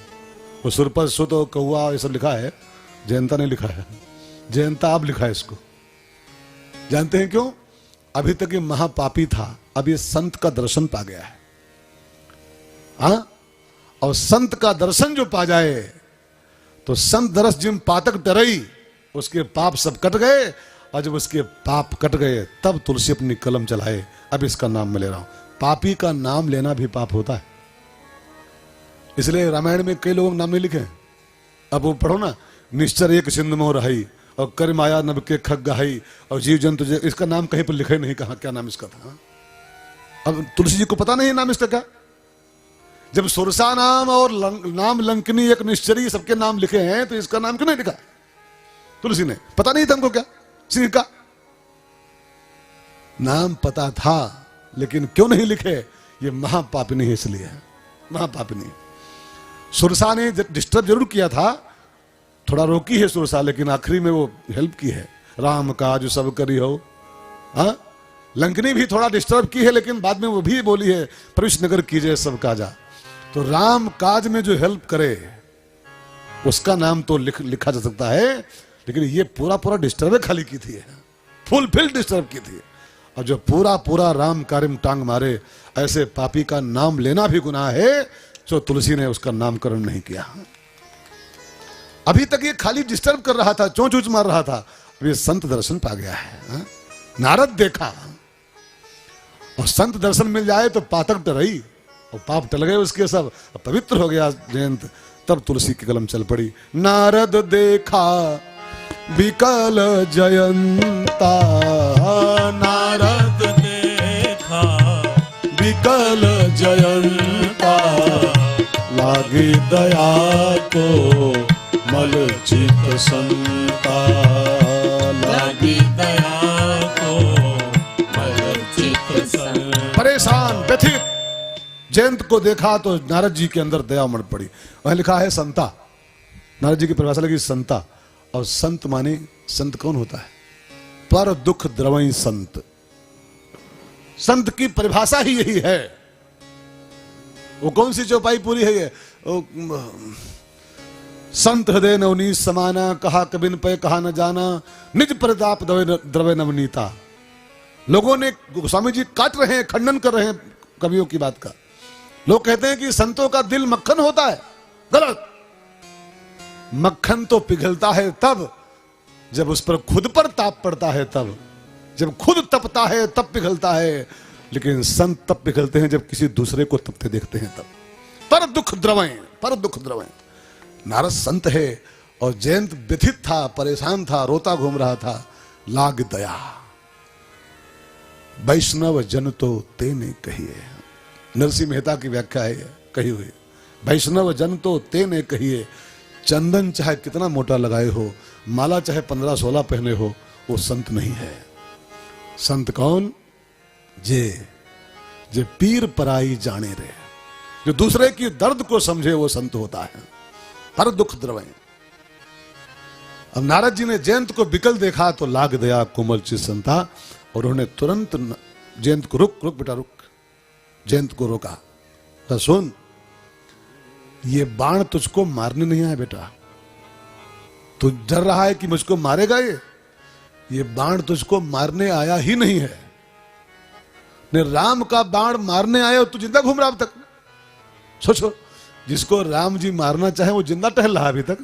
वो सुरपत सुत और कौआ ये सब लिखा है, जयंता नहीं लिखा है। जयंता अब लिखा है इसको। जानते हैं क्यों? अभी तक ये महापापी था, अब ये संत का दर्शन पा गया है। हाँ, और संत का दर्शन जो पा जाए तो संत दरस जिम पातक डरई, उसके पाप सब कट गए। और जब उसके पाप कट गए तब तुलसी अपनी कलम चलाए। अब इसका नाम मैं ले रहा हूं। पापी का नाम लेना भी पाप होता है, इसलिए रामायण में कई लोगों के नाम नहीं लिखे। अब वो पढ़ो ना, निश्चर एक सिंध मोह रही, और कर माया नभ के खग गहाई, और जीव जंतु, इसका नाम कहीं पर लिखे नहीं, कहा क्या नाम इसका था। अब तुलसी जी को पता नहीं नाम इसका क्या। जब सुरसा नाम और नाम लंकनी एक निश्चरी सबके नाम लिखे हैं, तो इसका नाम क्यों नहीं लिखा तुलसी ने? पता नहीं था हमको क्या सिंह का नाम पता था, लेकिन क्यों नहीं लिखे? ये महापापिनी है, इसलिए महापापिनी। सुरसा ने डिस्टर्ब जरूर किया था, थोड़ा रोकी है सुरसा, लेकिन आखिरी में वो हेल्प की है। राम काज सब करी हो। हाँ, लंकनी भी थोड़ा डिस्टर्ब की है, लेकिन बाद में वो भी बोली है प्रविष्ट नगर कीजिए सब काजा। तो राम काज में जो हेल्प करे उसका नाम तो लिखा जा सकता है, लेकिन ये पूरा डिस्टर्ब खाली की थी, फुलफिल डिस्टर्ब की थी। और जो पूरा राम कार्य में टांग मारे, ऐसे पापी का नाम लेना भी गुनाह है। जो तुलसी ने उसका नामकरण नहीं किया। अभी तक ये खाली डिस्टर्ब कर रहा था, चोंच ऊंच मार रहा था, अब ये संत दर्शन पा गया है। हा? नारद देखा, और संत दर्शन मिल जाए तो पातक डरई, और पाप टल गए उसके सब, पवित्र हो गया जयंत। तब तुलसी की कलम चल पड़ी। नारद देखा विकल जयंता। नारद देखा विकल जयंता। लागी दया को मल चित संता। लागी दया को मल चित संता। परेशान व्यथित जयंत को देखा तो नारद जी के अंदर दया उमड़ पड़ी। वहां लिखा है संता, नारद जी की परिभाषा लगी संता। और संत माने, संत कौन होता है? पर दुख द्रवई संत। संत की परिभाषा ही यही है। वो कौन सी चौपाई पूरी है ये? संत हृदय नवनीत समाना, कहा कबिन पे कहा न जाना, निज प्रताप द्रव्य नवनीता। लोगों ने, गोस्वामी जी काट रहे हैं, खंडन कर रहे हैं कवियों की बात का। लोग कहते हैं कि संतों का दिल मक्खन होता है। गलत। मक्खन तो पिघलता है तब जब उस पर खुद पर ताप पड़ता है, तब जब खुद तपता है तब पिघलता है। लेकिन संत तब पिघलते हैं जब किसी दूसरे को तपते देखते हैं तब। पर दुख द्रवें, पर दुख द्रवें। नारद संत है और जयंत व्यथित था, परेशान था, रोता घूम रहा था। लाग दया वैष्णव जन तो तेने कहिए। नरसिंह मेहता की व्याख्या है कही हुई। वैष्णव जन तो तेने कहिए, चंदन चाहे कितना मोटा लगाए हो, माला चाहे 15-16 पहने हो, वो संत नहीं है। संत कौन? जे पीर पराई जाने रे, जो दूसरे की दर्द को समझे, वो संत होता है। पर दुख द्रवें। अब नारद जी ने जयंत को बिकल देखा तो लाग दया कोमल चित संता, और उन्होंने तुरंत जयंत को रुक रुक बेटा रुक, जयंत को रोका। तो सुन, ये बाण तुझको मारने नहीं आया बेटा। तू डर रहा है कि मुझको मारेगा ये बाण तुझको मारने आया ही नहीं है। ने राम का बाण मारने आए और तू जिंदा घूम रहा अब तक। सोचो, जिसको राम जी मारना चाहे वो जिंदा टहल रहा अभी तक।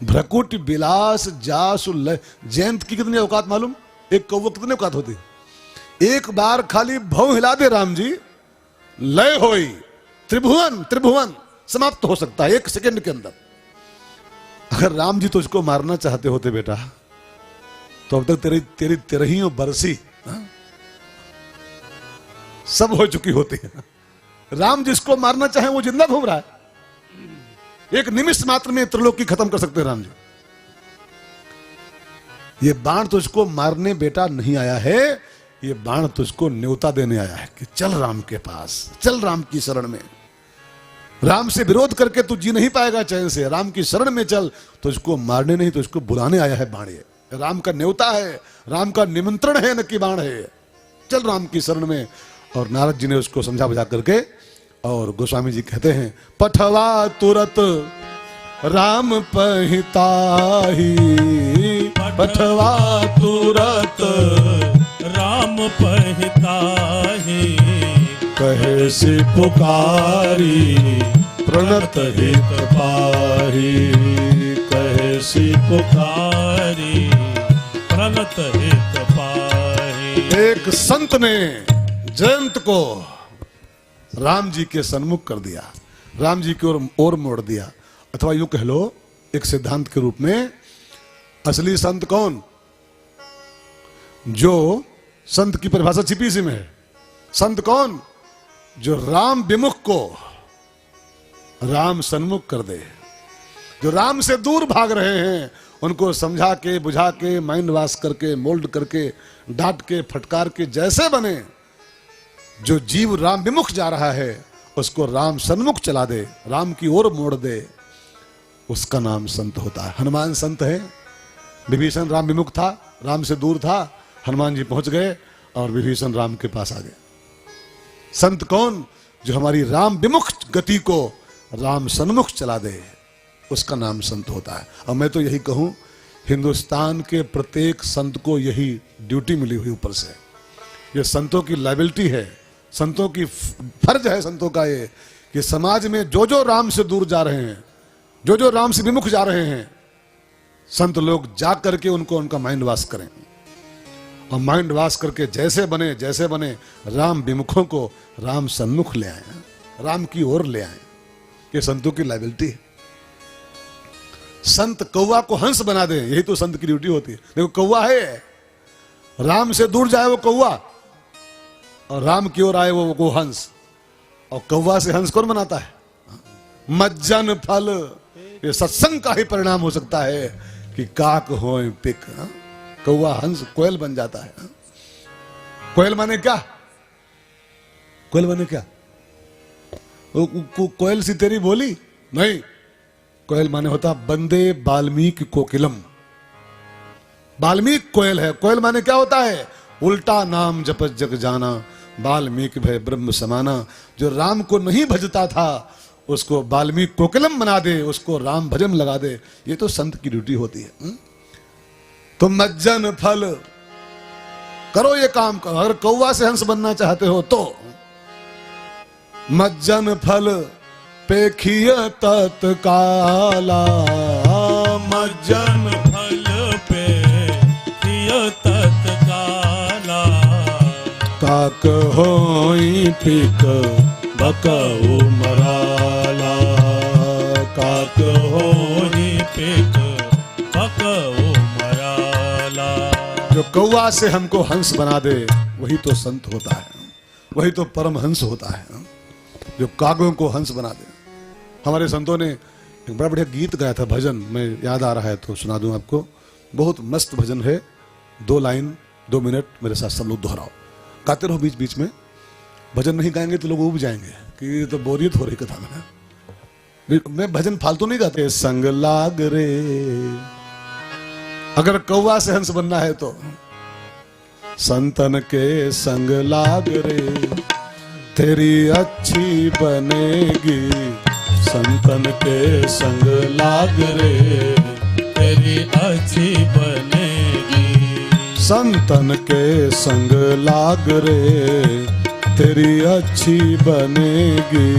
भ्रकुट बिलास जासु लय। जयंत की कितनी औकात मालूम? एक कौवा कितनी औकात होती? एक बार खाली भौं हिला दे राम जी, लय होई, त्रिभुवन समाप्त हो सकता है 1 सेकंड के अंदर। अगर राम जी तुझको मारना चाहते होते बेटा, तो अब तक तेरी तेरहियों बरसी सब हो चुकी होती है। राम जिसको मारना चाहे वो जिंदा घूम रहा है। एक निमिष मात्र में त्रिलोकी खत्म कर सकते हैं राम जी। ये बाण तुझको मारने बेटा नहीं आया है, ये बाण तुझको न्योता देने आया है कि चल राम के पास, चल राम की शरण में। राम से विरोध करके तू जी नहीं पाएगा चैन से। राम की शरण में चल, तुझको मारने नहीं तुझको बुलाने आया है बाण। ये राम का न्योता है, राम का निमंत्रण है, न कि बाण है। चल राम की शरण में। और नारद जी ने उसको समझा बुझा करके, और गोस्वामी जी कहते हैं, पठवा तुरत राम पहिताही, पठवा तुरत राम पहिताही, कहे से पुकारी प्रणत हित पाही, कहे से पुकारी प्रणत हित पाही। एक संत ने जयंत को राम जी के सन्मुख कर दिया, राम जी की ओर मोड़ दिया। अथवा यूं कह लो एक सिद्धांत के रूप में, असली संत कौन? जो संत की परिभाषा छिपी सी में है। संत कौन? जो राम विमुख को राम सन्मुख कर दे। जो राम से दूर भाग रहे हैं उनको समझा के, बुझा के, माइंड वॉश करके, मोल्ड करके, डांट के, फटकार के, जैसे बने। जो जीव राम विमुख जा रहा है उसको राम सन्मुख चला दे, राम की ओर मोड़ दे, उसका नाम संत होता है। हनुमान संत है। विभीषण राम विमुख था, राम से दूर था, हनुमान जी पहुंच गए और विभीषण राम के पास आ गए। संत कौन? जो हमारी राम विमुख गति को राम सन्मुख चला दे, उसका नाम संत होता है। और मैं तो यही कहूं, हिंदुस्तान के प्रत्येक संत को यही ड्यूटी मिली हुई ऊपर से। ये संतों की लायबिलिटी है, संतों की फर्ज है संतों का ये, कि समाज में जो जो राम से दूर जा रहे हैं, जो जो राम से विमुख जा रहे हैं, संत लोग जा करके उनको उनका माइंड वॉश करें। और माइंड वॉश करके जैसे बने राम विमुखों को राम सन्मुख ले आए, राम की ओर ले आए। ये संतों की लायबिलिटी है। संत कौवा को हंस बना दे, यही तो संत की ड्यूटी होती है। देखो कौवा है, राम से दूर जाए वो कौवा, और राम की ओर आए वो हंस। और कौवा से हंस कौन बनाता है? मज्जन फल। ये सत्संग का ही परिणाम हो सकता है कि काक होए पिक। कौवा हंस कोयल बन जाता है। कोयल माने क्या? कोयल माने क्या? कोयल सी तेरी बोली नहीं। कोयल माने होता बंदे वाल्मीकि कोकिलम। वाल्मीकि कोयल है। कोयल माने क्या होता है? उल्टा नाम जपत जग जाना, वाल्मीकि भय ब्रह्म समाना। जो राम को नहीं भजता था उसको वाल्मीकि कोकिलम बना दे, उसको राम भजन लगा दे। ये तो संत की ड्यूटी होती है। तो मज्जन फल करो, ये काम करो। अगर कौवा से हंस बनना चाहते हो तो मज्जन फल पेखिय तत्काला, मज्जन फल पेखिय तत्काला। काक होई पिक बकऊ मराला, काक होई पिक बकऊ मराला। जो कौवा से हमको हंस बना दे वही तो संत होता है, वही तो परम हंस होता है, जो कागों को हंस बना दे। हमारे संतों ने एक बड़ा बढ़िया गीत गाया था, भजन में याद आ रहा है तो सुना दूं आपको। बहुत मस्त भजन है, 2 लाइन 2 मिनट मेरे साथ सब लोग दोहराओ, गाते रहो बीच बीच में। भजन नहीं गाएंगे तो लोग उब जाएंगे कि ये तो बोरियत हो रही कथा में। मैं भजन फालतू नहीं गाते। संग लाग रे, अगर कौवा से हंस बनना है तो संतन के संग लाग रे, तेरी अच्छी बनेगी। संतन के संग लाग रे, तेरी अच्छी बनेगी। संतन के संग लाग रे, तेरी अच्छी बनेगी।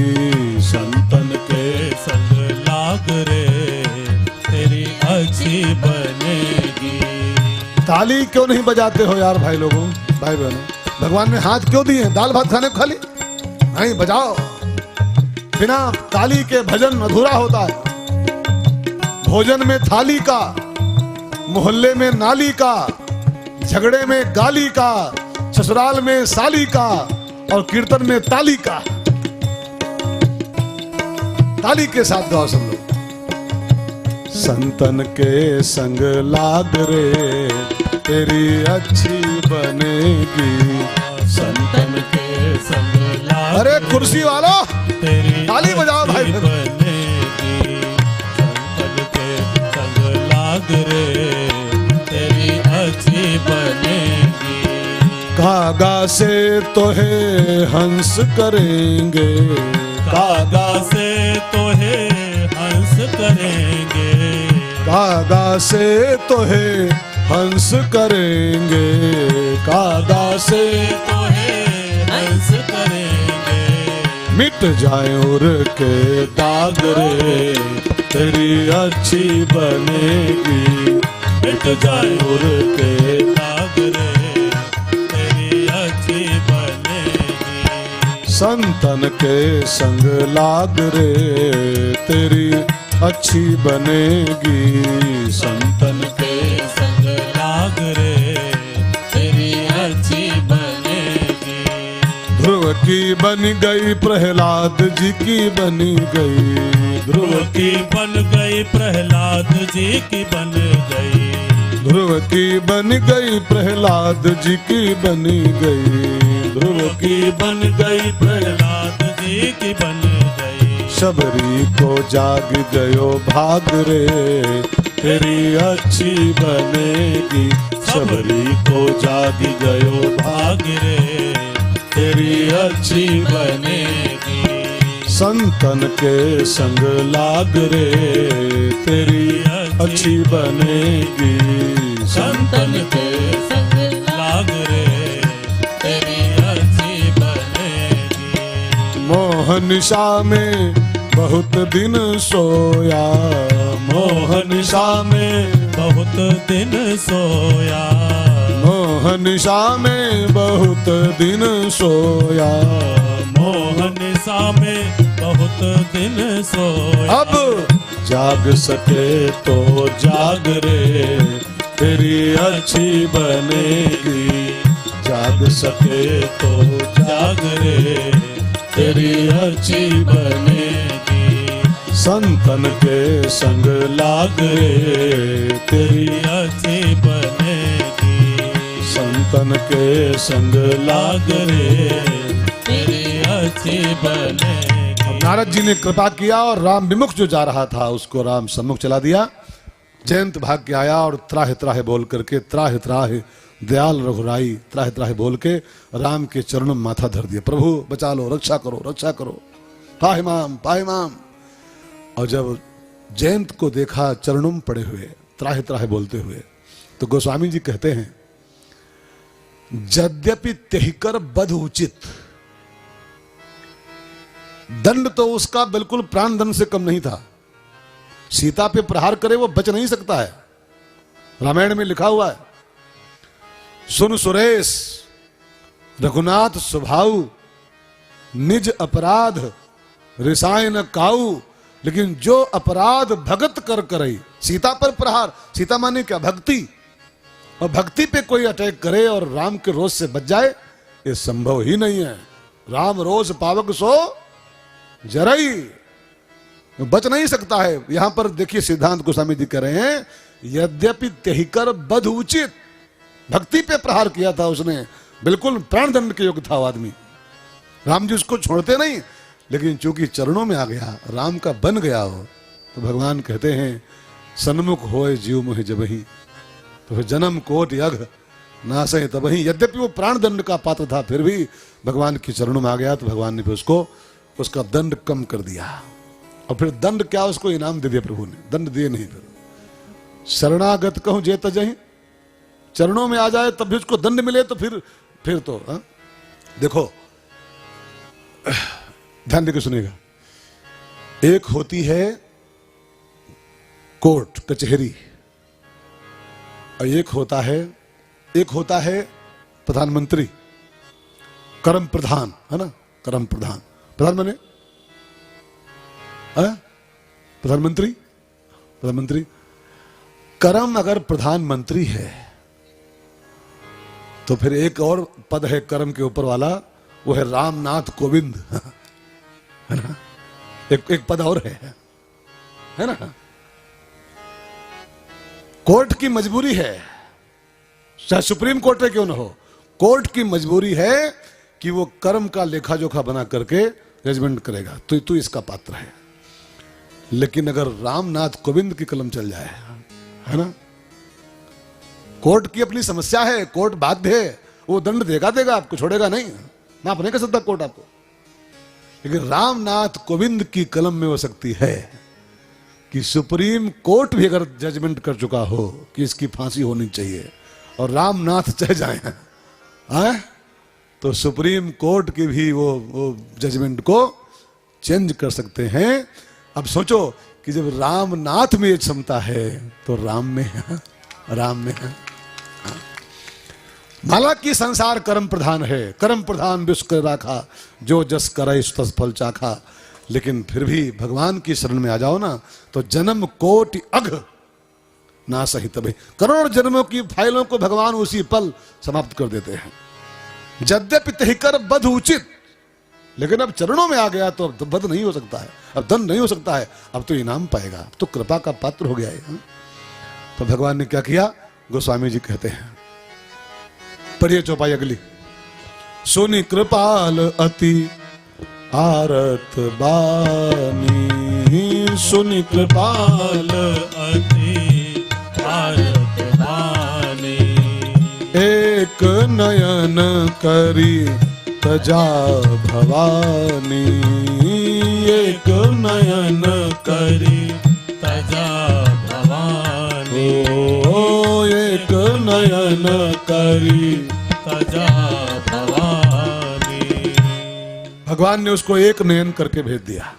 संतन के संग लाग रे, तेरी अच्छी बनेगी। ताली क्यों नहीं बजाते हो यार भाई लोगों, भाई बहनों? भगवान ने हाथ क्यों दिए? दाल भात खाने को खाली नहीं, बजाओ। बिना ताली के भजन अधूरा होता है। भोजन में थाली का, मोहल्ले में नाली का, झगड़े में गाली का, ससुराल में साली का और कीर्तन में ताली का। ताली के साथ गाओ सब लोग। संतन के संग लाग रे, तेरी अच्छी बनेगी। संतन के संग लाग, अरे कुर्सी वालों तेरी ताली बजाओ भाई। बनेगी। संतन के संग लाग रे, तेरी अच्छी बनेगी। कागा से तो है हंस करेंगे, कागा से तो है हंस करेंगे। कागा से तो है हंस करेंगे। कागा से तो है हंस करेंगे। मिट जाए उर के दाग रे, तेरी अच्छी बनेगी। मिट जाए उर के दाग रे, तेरी अच्छी बनेगी। संतन के संग लाग रे, तेरी अच्छी बनेगी। संतन के संग लाग रे, तेरी अच्छी बनेगी। ध्रुव की बन गई, प्रहलाद जी की बनी गई। ध्रुव की बन गई, प्रहलाद जी की बन गई। ध्रुव की बन गई, प्रहलाद जी की बनी गई। ध्रुव की बन गई, प्रहलाद जी की बन गई। शबरी को जाग गयो भाग रे, तेरी अच्छी बनेगी। शबरी को जाग गयो भाग रे, तेरी अच्छी बनेगी। संतन के संग लाग रे, तेरी अच्छी बनेगी। संतन के संग लाग रे, तेरी अच्छी बनेगी। मोहनिशा में बहुत दिन सोया। मोहनिशा में बहुत दिन सोया। मोहनिशा में बहुत दिन सोया। मोहनिशा में बहुत दिन सोया। अब जाग सके तो जाग रे, तेरी अच्छी बनेगी। जाग सके तो जाग रे, तेरी अच्छी बनेगी। संतन के संग लाग रे, तेरी अच्छी बनेगी। संतन के संग लाग लाग रे, तेरी अच्छी बनेगी। नारद जी ने कृपा किया और राम विमुख जो जा रहा था उसको राम सम्मुख चला दिया। जयंत भाग के आया और त्राह त्राह बोल करके त्राह त्राह दयाल रघुराई त्राहि त्राहि बोल के राम के चरणों में माथा धर दिया। प्रभु बचा लो, रक्षा करो, रक्षा करो, पाहि माम, पाहि माम। और जब जयंत को देखा चरणों में पड़े हुए त्राहि त्राहि बोलते हुए, तो गोस्वामी जी कहते हैं, यद्यपि त्यहिकर बध उचित, दंड तो उसका बिल्कुल प्राण दंड से कम नहीं था। सीता पे प्रहार करे वो बच नहीं सकता है, रामायण में लिखा हुआ है। सुन सुरेश रघुनाथ स्वभाव, निज अपराध रिसाय न काऊ। लेकिन जो अपराध भगत कर करई, सीता पर प्रहार, सीता माने क्या, भक्ति, और भक्ति पे कोई अटैक करे और राम के रोष से बच जाए, ये संभव ही नहीं है। राम रोष पावक सो जरई, बच नहीं सकता है। यहां पर देखिए सिद्धांत गोस्वामी जी कह रहे हैं, यद्यपि त्यहिकर बध उचित, भक्ति पे प्रहार किया था उसने, बिल्कुल प्राण दंड के योग्य था वो आदमी। राम जी उसको छोड़ते नहीं, लेकिन चूंकि चरणों में आ गया, राम का बन गया हो, तो भगवान कहते हैं, सन्मुख होए जीव मोहि जबहि, तो फिर जन्म कोट यज्ञ नासै तबहि। यद्यपि वो प्राण दंड का पात्र था, फिर भी भगवान के चरणों में आ गया, तो भगवान ने फिर उसको उसका दंड कम कर दिया। और फिर दंड क्या, उसको इनाम दे दिया प्रभु ने, दंड दिए नहीं। फिर शरणागत कहूं जे तजहि, चरणों में आ जाए तब भी उसको दंड मिले, तो फिर तो देखो ध्यान देकर सुनेगा। एक होती है कोर्ट कचहरी, और एक होता है प्रधानमंत्री, कर्म प्रधान, है ना, कर्म प्रधान। प्रधान माने प्रधानमंत्री। कर्म अगर प्रधानमंत्री है, तो फिर एक और पद है कर्म के ऊपर वाला, वो है रामनाथ कोविंद, है ना, एक पद और है ना। कोर्ट की मजबूरी है, चाहे सुप्रीम कोर्ट में क्यों ना हो, कोर्ट की मजबूरी है कि वो कर्म का लेखा जोखा बना करके जजमेंट करेगा, तो तू इसका पात्र है। लेकिन अगर रामनाथ कोविंद की कलम चल जाए, है ना, कोर्ट की अपनी समस्या है, कोर्ट बाध्य है, वो दंड देगा, आपको छोड़ेगा नहीं, माफ नहीं कर सकता कोर्ट आपको। लेकिन रामनाथ कोविंद की कलम में हो सकती है कि सुप्रीम कोर्ट भी अगर जजमेंट कर चुका हो कि इसकी फांसी होनी चाहिए, और रामनाथ चाहे जाए, तो सुप्रीम कोर्ट की भी वो जजमेंट को चेंज कर सकते हैं। अब सोचो कि जब रामनाथ में ये क्षमता है, तो राम में है। माला की संसार कर्म प्रधान है, कर्म प्रधान विश्व कर राखा, जो जस करे तस फल चाखा। लेकिन फिर भी भगवान की शरण में आ जाओ ना, तो जन्म कोटि अघ ना सही तबे, करोड़ जन्मों की फाइलों को भगवान उसी पल समाप्त कर देते हैं। यद्यपि त्यहिकर बध उचित, लेकिन अब चरणों में आ गया तो अब बध नहीं हो सकता है, अब दंड नहीं हो सकता है, अब तो इनाम पाएगा, अब तो कृपा का पात्र हो गया है। तो भगवान ने क्या किया, गोस्वामी जी कहते हैं, पढ़िए चौपाई अगली। सुनि कृपाल अति आरत बानी, सुनि कृपाल अति आरत बानी, एक नयन करी तजा भवानी, एक नयन करी तजा भवानी, एक नयन करी तजा भवानी। भगवान ने उसको एक नयन करके भेज दिया,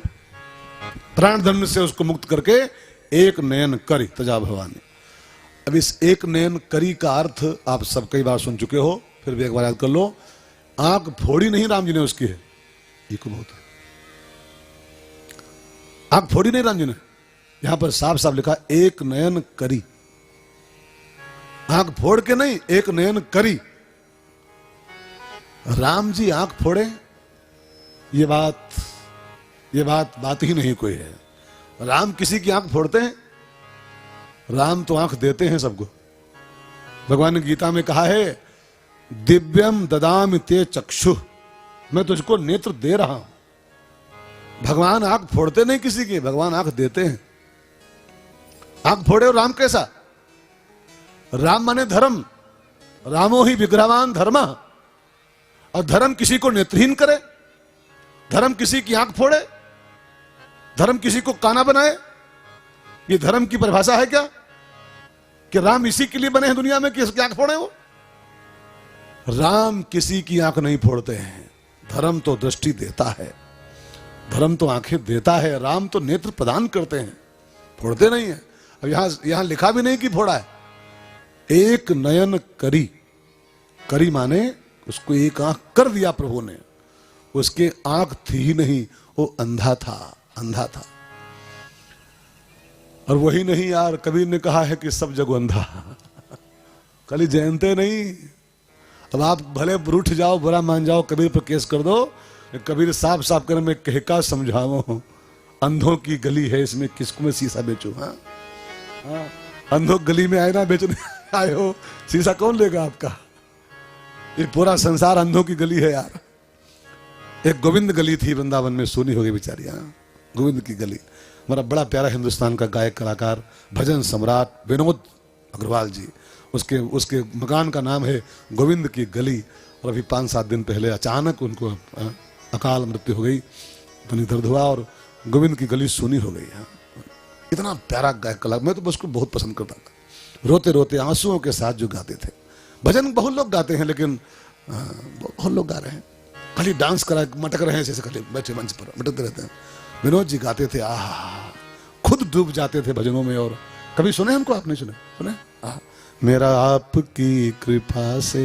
प्राण दंड से उसको मुक्त करके एक नयन करी तजा भवानी। अब इस एक नयन करी का अर्थ आप सब कई बार सुन चुके हो, फिर भी एक बार याद कर लो। आंख फोड़ी नहीं राम जी ने उसकी है, ये को बहुत है, आंख फोड़ी नहीं राम जी ने, यहां पर साफ साफ लिखा एक नयन करी, आंख फोड़ के नहीं, एक नयन करी। राम जी आंख फोड़े, ये बात ही नहीं कोई है। राम किसी की आंख फोड़ते हैं? राम तो आंख देते हैं सबको। भगवान ने गीता में कहा है, दिव्यम ददामि ते चक्षु, मैं तुझको नेत्र दे रहा हूं। भगवान आंख फोड़ते नहीं किसी की, भगवान आंख देते हैं। आंख फोड़े और राम कैसा? राम माने धर्म, रामो ही विग्रहवान धर्म। और धर्म किसी को नेत्रहीन करे, धर्म किसी की आंख फोड़े, धर्म किसी को काना बनाए, ये धर्म की परिभाषा है क्या? कि राम इसी के लिए बने हैं दुनिया में कि इसकी आंख फोड़े वो? राम किसी की आंख नहीं फोड़ते हैं। धर्म तो दृष्टि देता है, धर्म तो आंखें देता है, राम तो नेत्र प्रदान करते हैं, फोड़ते नहीं है। अब यहां लिखा भी नहीं कि फोड़ा है। एक नयन करी, करी माने उसको एक आंख कर दिया प्रभु ने, उसके आंख थी ही नहीं, वो अंधा था, अंधा था। और वही नहीं यार, कबीर ने कहा है कि सब जगह अंधा। कली जयंते नहीं। अब आप भले रूठ जाओ, बुरा मान जाओ, कबीर पर केस कर दो, कबीर साफ साफ कर मैं कहका समझाओ, अंधों की गली है, इसमें किसको मैं शीशा बेचूं? हाँ, अंधों गली में आए ना बेचने आए हो, शीशा कौन लेगा आपका? ये पूरा संसार अंधों की गली है यार। एक गोविंद गली थी वृंदावन में, सोनी हो गई बेचारी। गोविंद की गली। हमारा बड़ा प्यारा हिंदुस्तान का गायक कलाकार भजन सम्राट विनोद अग्रवाल जी, उसके मकान का नाम है गोविंद की गली। और अभी 5-7 दिन पहले अचानक उनको अकाल मृत्यु हो गई, बनी दर्द हुआ और गोविंद की गली सोनी हो गई। इतना प्यारा गायक कलाकार, मैं तो उसको बहुत पसंद करता था। रोते रोते आंसुओं के साथ जो गाते थे। भजन बहुत लोग गाते हैं, लेकिन बहुत लोग गा रहे हैं, खाली डांस करा मटक रहे हैं, जैसे खाली बैठे मंच पर मटकते रहते हैं। विनोद जी गाते थे, खुद डूब जाते थे भजनों में। और कभी सुने हमको? आपने सुने? मेरा आपकी कृपा से।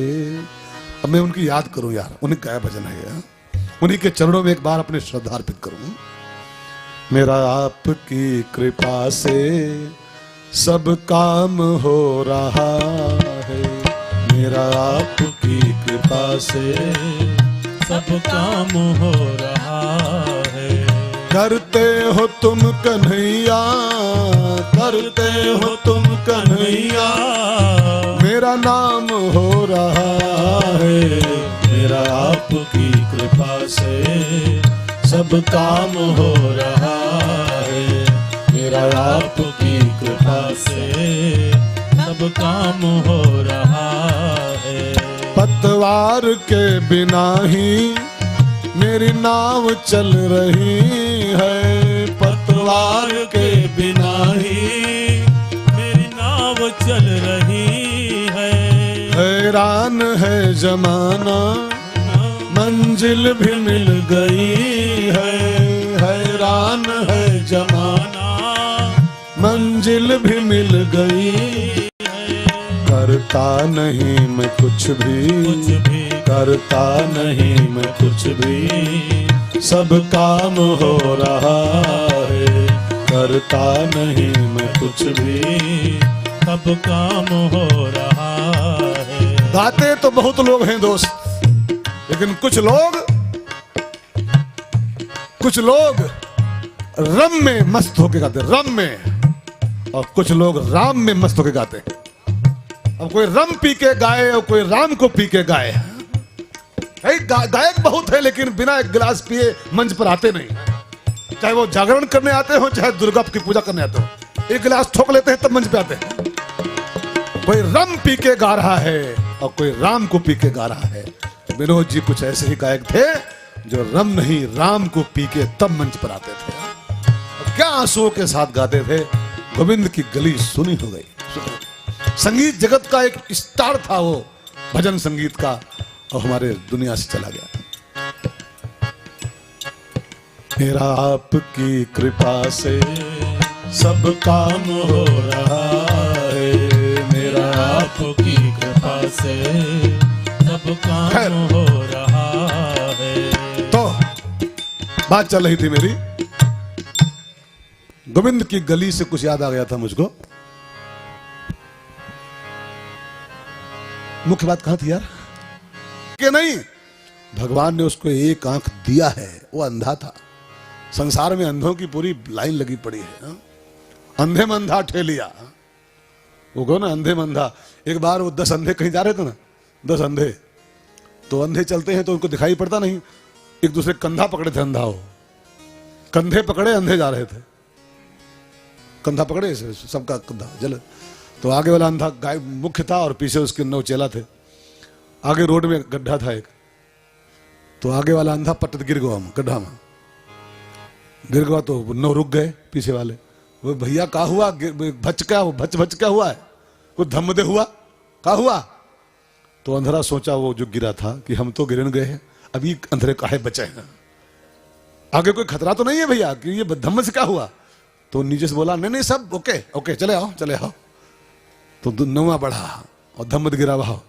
अब मैं उनकी याद करूं यार, उन्हें गाया भजन है, उन्हीं के चरणों में एक बार अपने श्रद्धा अर्पित करूं। मेरा आपकी कृपा से सब काम हो रहा है, मेरा आपकी कृपा से सब काम हो रहा है। करते हो तुम कन्हैया, करते हो तुम कन्हैया, मेरा नाम हो रहा है। मेरा आपकी कृपा से सब काम हो रहा है, मेरा आपकी कृपा से सब काम हो रहा है। पतवार के बिना ही मेरी नाव चल रही है, पतवार के बिना ही मेरी नाव चल रही है। हैरान है जमाना, मंजिल भी मिल गई है। हैरान है जमाना, मंजिल भी मिल गई। करता नहीं मैं कुछ भी, करता नहीं मैं कुछ भी, सब काम हो रहा है। करता नहीं मैं कुछ भी, सब काम हो रहा है। गाते तो बहुत लोग हैं दोस्त, लेकिन कुछ लोग रम में मस्त होके गाते, रम में। और कुछ लोग राम में मस्त होके गाते। अब कोई रम पी के गाए और कोई राम को पी के गाए। गायक बहुत है, लेकिन बिना एक गिलास पिए मंच पर आते नहीं। चाहे वो जागरण करने आते हो, चाहे दुर्गा की पूजा करने आते हो, एक गिलास ठोक लेते हैं तब मंच पे आते हैं। कोई रम पी के गा रहा है और कोई राम को पी के गा रहा है। विनोद जी कुछ ऐसे ही गायक थे जो रम नहीं राम को पी के तब मंच पर आते थे। और क्या आंसुओं के साथ गाते थे। गोविंद की गली सुनी हो गई। संगीत जगत का एक स्टार था वो, भजन संगीत का, और हमारे दुनिया से चला गया। मेरा आपकी कृपा से सब काम हो रहा है, मेरा आपकी कृपा से सब काम हो रहा है। तो बात चल रही थी मेरी, गोविंद की गली से कुछ याद आ गया था मुझको। मुख्य बात कहां थी यार? कि नहीं, भगवान ने उसको एक आंख दिया है, वो अंधा था। संसार में अंधों की पूरी लाइन लगी पड़ी है। अंधे में अंधा ठेलिया, वो कहो ना अंधे में अंधा। एक बार वो 10 अंधे कहीं जा रहे थे ना, 10 अंधे, तो अंधे चलते हैं तो उनको दिखाई पड़ता नहीं, एक दूसरे कंधा पकड़े थे, अंधा हो कंधे पकड़े, अंधे जा रहे थे, कंधा पकड़े सबका कंधा जल। तो आगे वाला अंधा गाय मुख्य था और पीछे उसके 9 चेला थे। आगे रोड में गड्ढा था एक, तो आगे वाला अंधा पट्ट गिर गया गड्ढा में, गिर गया तो नो रुक गए पीछे वाले। वो भैया क्या हुआ, भच क्या हुआ है, वो धम दे हुआ, क्या हुआ? तो अंधेरा सोचा वो जो गिरा था कि हम तो गिरन गए हैं, अभी अंधेरे काहे बचे हैं, आगे कोई खतरा तो नहीं है भैया कि ये धम्म से क्या हुआ? तो नीचे से बोला नहीं नहीं सब ओके ओके, चले आओ। तो नौवां बढ़ा और धम्म गिरा वहा।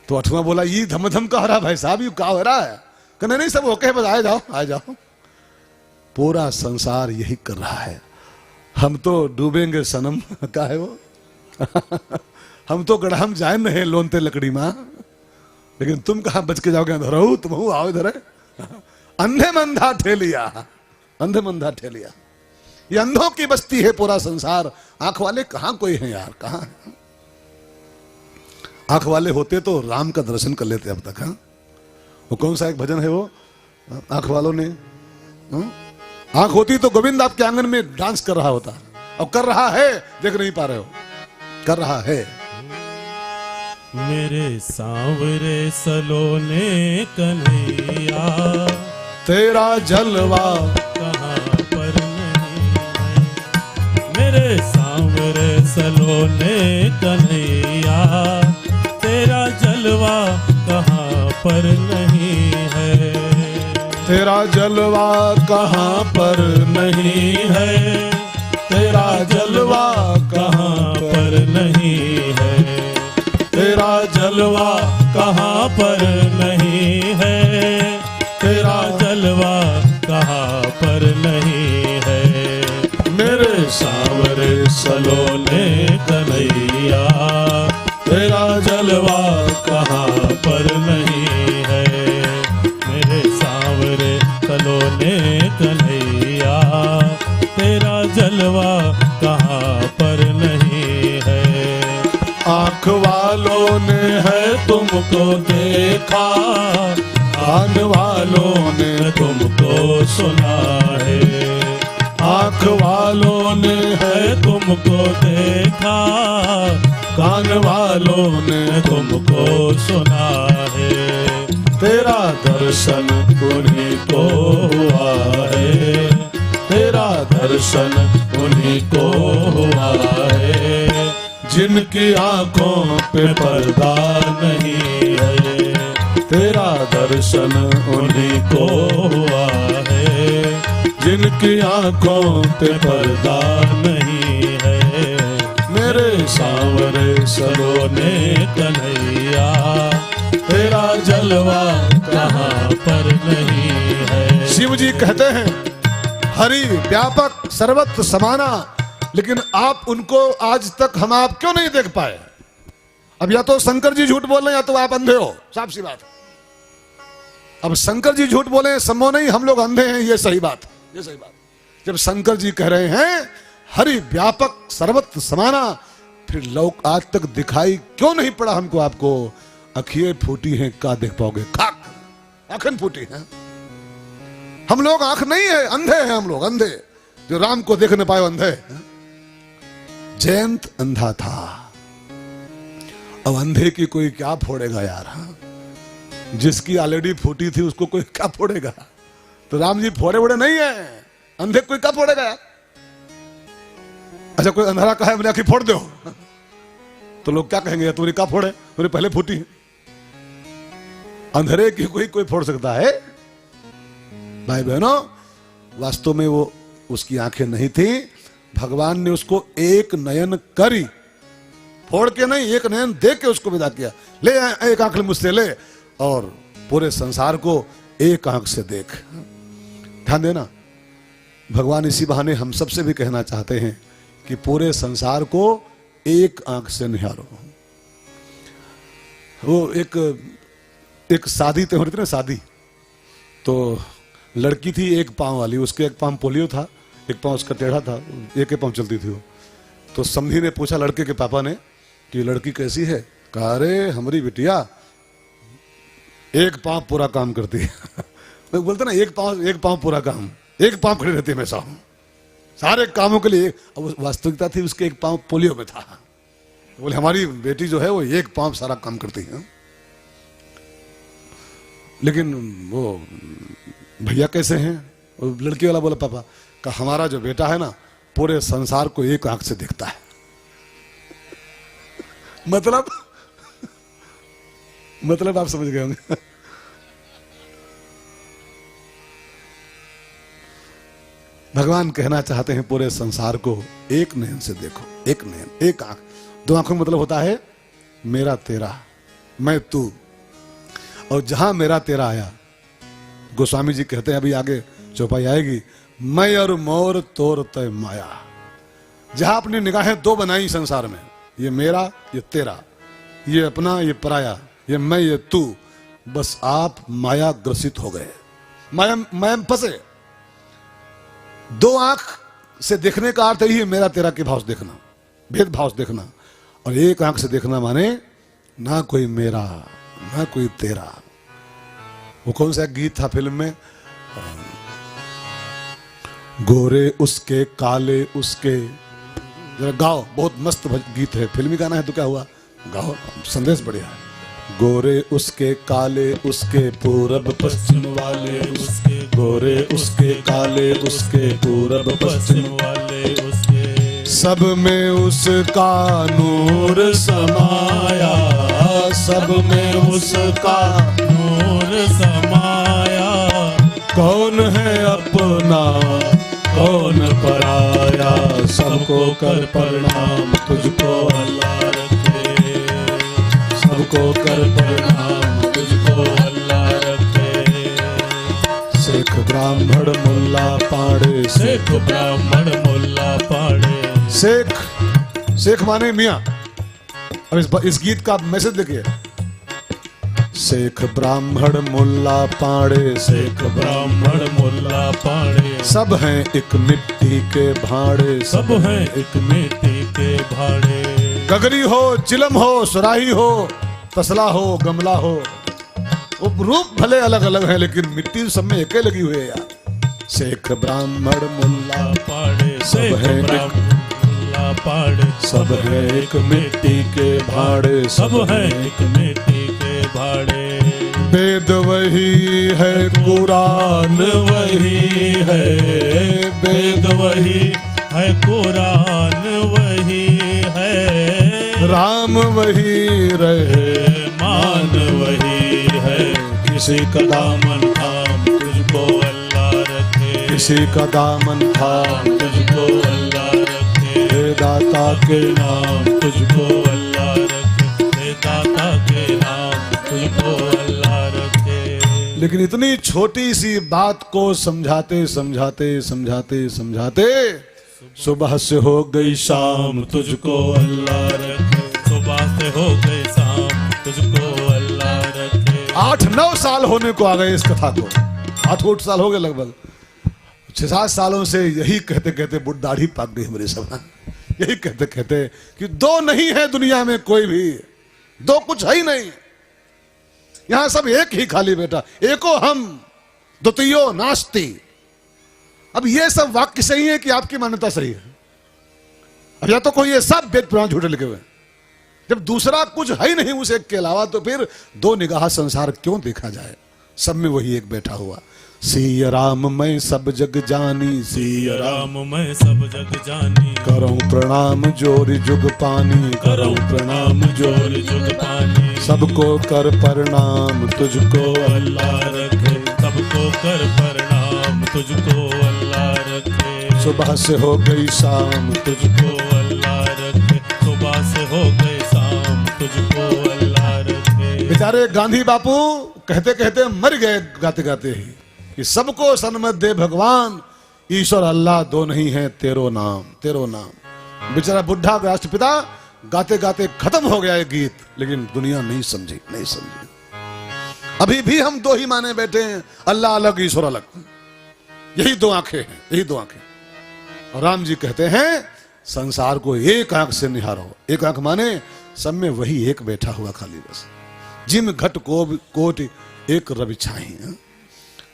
तो अठवां बोला ये धम का हो रहा भाई साहब, ये क्या हो रहा है? कहने नहीं सब ओके, बस आ जाओ। पूरा संसार यही कर रहा है, हम तो डूबेंगे सनम क्या है वो हम तो गढ़ाम जाए नहीं लोनते लकड़ी मां, लेकिन तुम कहां बच के जाओगे? धरो तुम आओ इधर। अंधे मंधा ठेलिया, ये अंधों की बस्ती है पूरा संसार। आंख वाले कहां कोई है यार, कहां? आंख वाले होते तो राम का दर्शन कर लेते अब तक। हाँ, वो कौन सा एक भजन है वो, आंख वालों ने, आंख होती तो गोविंद आपके आंगन में डांस कर रहा होता, और कर रहा है, देख नहीं पा रहे हो, कर रहा है। मेरे सांवरे सलोने कन्हैया, तेरा जलवा कहाँ पर नहीं है। मेरे सांवरे सलोने कन्हैया, तेरा जलवा कहाँ पर नहीं है। तेरा जलवा कहाँ पर नहीं है, तेरा जलवा कहाँ पर नहीं है। तेरा जलवा कहाँ पर नहीं है। तेरा जलवा कहाँ पर नहीं है। मेरे सांवरे सलोने कन्हैया, तेरा जलवा कहाँ पर नहीं है। मेरे सांवरे सलोने कन्हैया, तेरा जलवा कहाँ पर नहीं है। आंख वालों ने है तुमको देखा, कान वालों ने तुमको सुना है। आंख वालों ने है तुमको देखा, कान वालों ने तुमको सुना है। तेरा दर्शन उन्हीं को हुआ है। तेरा दर्शन उन्हीं को हुआ है, जिनकी आंखों पे पर्दा नहीं है। तेरा दर्शन उन्हीं को हुआ है, जिनकी आंखों पे पर्दा नहीं है। मेरे सांवरे सलोने कन्हैया, तेरा जलवा कहाँ पर नहीं है। शिव जी कहते हैं हरि व्यापक सर्वत्र समाना, लेकिन आप उनको आज तक हम आप क्यों नहीं देख पाए? अब या तो शंकर जी झूठ बोल रहे हैं या तो आप अंधे हो, साफ सी बात। अब शंकर जी झूठ बोले संभव नहीं, हम लोग अंधे हैं, ये सही बात, ये सही बात। जब शंकर जी कह रहे हैं हरि व्यापक सर्वत्र समाना, फिर लोग आज तक दिखाई क्यों नहीं पड़ा हमको आपको? अखियां फूटी हैं, क्या देख पाओगे? खाक आंखें फूटी हैं। हम लोग आंख नहीं है, अंधे हैं हम लोग, अंधे जो राम को देख न पाए अंधे। जयंत अंधा था, अब अंधे की कोई क्या फोड़ेगा यार? जिसकी ऑलरेडी फूटी थी उसको कोई क्या फोड़ेगा? तो राम जी फोड़े वोड़े नहीं है, अंधे कोई क्या फोड़ेगा यार? अच्छा कोई अंधारा कहा है मैंने आंखें फोड़ दो, तो लोग क्या कहेंगे? तूने क्या फोड़े, तूने पहले फूटी है। अंधेरे की कोई फोड़ सकता है? भाई बहनों, वास्तव में वो उसकी आंखें नहीं थी, भगवान ने उसको एक नयन करी, फोड़ के नहीं, एक नयन दे के उसको विदा किया। ले एक आंख मुझसे ले और पूरे संसार को एक आंख से देख। ध्यान देना, भगवान इसी बहाने हम सबसे भी कहना चाहते हैं कि पूरे संसार को एक आंख से निहारो। वो एक शादी तो होती थी ना, शादी तो लड़की थी एक पांव वाली, उसके एक पांव पोलियो था, एक पांव उसका टेढ़ा था, एक पांव चलती थी वो। तो समधी ने पूछा लड़के के पापा ने कि लड़की कैसी है? कहा अरे हमारी बिटिया एक पांव पूरा काम करती है मैं बोलता ना एक पांव पूरा काम, एक पांव खड़ी रहती है हमेशा सारे कामों के लिए। अब वास्तविकता थी उसके एक पांव पोलियो में था। बोले हमारी बेटी जो है वो एक पांव सारा काम करती है। लेकिन वो भैया कैसे हैं? वो लड़की वाला बोला पापा का हमारा जो बेटा है ना पूरे संसार को एक आंख से देखता है। मतलब आप समझ गए होंगे। भगवान कहना चाहते हैं पूरे संसार को एक नयन से देखो, एक नयन, एक आंख। दो आंखों का मतलब होता है मेरा तेरा, मैं तू। और जहां मेरा तेरा आया, गोस्वामी जी कहते हैं, अभी आगे चौपाई आएगी, मैं और मोर तोर तय माया। जहां अपनी निगाहें दो बनाई संसार में, ये मेरा ये तेरा, ये अपना ये पराया, ये मैं ये तू, बस आप माया ग्रसित हो गए, माया में फंसे। दो आंख से देखने का अर्थ यही है, मेरा तेरा के भाव से देखना, भेदभाव से देखना। और एक आंख से देखना माने ना कोई मेरा ना कोई तेरा। वो कौन सा गीत था फिल्म में? गोरे उसके काले उसके, जरा गाओ, बहुत मस्त गीत है, फिल्मी गाना है तो क्या हुआ, गाओ, संदेश बढ़िया है। गोरे उसके काले उसके पूरब पश्चिम वाले उसके, गोरे उसके काले उसके पूरब पश्चिम वाले उसके, सब में उसका नूर समाया, सब में उसका नूर समाया। कौन है अपना कौन पराया, सबको कर प्रणाम तुझको अल्लाह रखे, सबको कर प्रणाम तुझको अल्लाह रखे। शेख ब्राह्मण मुल्ला पाड़े, शेख ब्राह्मण मुल्ला पाड़े। शेख, शेख माने मियाँ। अब इस गीत का मैसेज देखिए, शेख ब्राह्मण मुल्ला पाड़े, शेख ब्राह्मण मुल्ला पाड़े। सब हैं एक मिट्टी के भाड़े, सब हैं एक मिट्टी के भाड़े। गगरी हो चिलम हो सुराही हो तसला हो गमला हो, रूप भले अलग अलग हैं लेकिन मिट्टी सब में एक लगी हुई है यार। शेख ब्राह्मण मुल्ला पाड़े, सब है मुल्ला पाड़े। सब है एक मिट्टी के भाड़े, सब है एक मिट्टी के भाड़े। वेद वही है कुरान वही है, वेद वही है कुरान वही है। राम वही रहे मान वही है, किसी का दामन थाम तुझको अल्लाह रखे, किसी का दामन थाम तुझको अल्लाह रखे। हे दाता के नाम तुझको अल्लाह रखे, हे दाता के नाम तुझको अल्लाह रखे। लेकिन इतनी छोटी सी बात को समझाते समझाते समझाते समझाते सुबह से हो गई शाम तुझको अल्लाह रखे, सुबह से हो गई शाम तुझको अल्लाह रखे। 8-9 साल होने को आ गए इस कथा को, 8-8 साल हो गए लगभग। 6-7 सालों से यही कहते कहते बुढ़ दाढ़ी पाक गई हमारी सब, यही कहते कहते कि दो नहीं है दुनिया में कोई भी, दो कुछ है ही नहीं, यहां सब एक ही खाली बेटा, एको हम द्वितीयो नास्ति। अब ये सब वाक्य सही है कि आपकी मान्यता सही है? अब या तो कोई ये सब वेद पुराण झूठे लिखे हुए, जब दूसरा कुछ है ही नहीं उस एक के अलावा, तो फिर दो निगाह संसार क्यों देखा जाए? सब में वही एक बैठा हुआ। सिय राम मैं सब जग जानी, सिय राम मैं सब जग जानी। करऊं प्रणाम जोरी जुग पानी, करऊं प्रणाम जोरी जुग पानी। सबको कर प्रणाम तुझको अल्लाह रखे, सबको कर प्रणाम तुझको अल्लाह रखे। सुबह से हो गई शाम तुझको अल्लाह रखे, सुबह से हो गई शाम तुझको अल्लाह रखे। बेचारे गांधी बापू कहते कहते मर गए गाते गाते ही कि सबको सन्मत दे भगवान, ईश्वर अल्लाह दो नहीं है तेरो नाम तेरो नाम। बेचारा बुढ़ा राष्ट्रपिता गाते गाते खत्म हो गया ये गीत, लेकिन दुनिया नहीं समझी, नहीं समझी। अभी भी हम दो ही माने बैठे हैं, अल्लाह अलग ईश्वर अलग, यही दो आंखें हैं, यही दो आंखें। और राम जी कहते हैं संसार को एक आंख से निहारो। एक आंख माने सब में वही एक बैठा हुआ खाली, बस जिम घट को कोट एक रवि छाई।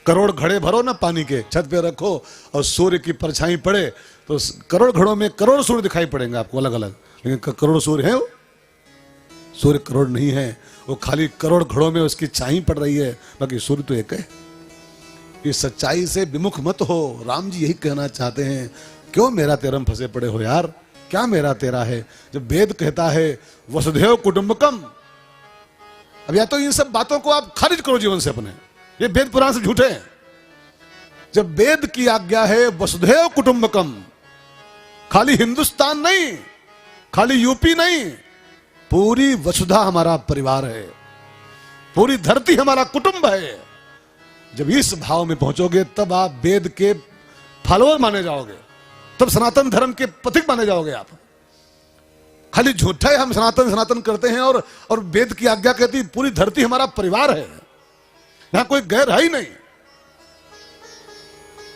करोड़ घड़े भरो ना पानी के, छत पे रखो और सूर्य की परछाई पड़े तो करोड़ घड़ों में करोड़ सूर्य दिखाई पड़ेंगे आपको अलग अलग, लेकिन करोड़ सूर्य है वो? सूर्य करोड़ नहीं है, वो खाली करोड़ घड़ों में उसकी छाई पड़ रही है, बाकी सूर्य तो एक है। इस सच्चाई से विमुख मत हो। राम जी यही कहना चाहते हैं, क्यों मेरा तेरा में फंसे पड़े हो यार, क्या मेरा तेरा है। जब वेद कहता है वसुधैव कुटुंबकम, अब या तो इन सब बातों को आप खारिज करो जीवन से अपने, ये वेद पुराण से झूठे हैं। जब वेद की आज्ञा है वसुधैव कुटुंबकम, खाली हिंदुस्तान नहीं, खाली यूपी नहीं, पूरी वसुधा हमारा परिवार है, पूरी धरती हमारा कुटुंब है। जब इस भाव में पहुंचोगे तब आप वेद के फॉलोअर माने जाओगे, तब सनातन धर्म के पथिक माने जाओगे आप। खाली झूठा है हम सनातन सनातन करते हैं और वेद की आज्ञा कहती पूरी धरती हमारा परिवार है, यहां कोई गैर है ही नहीं।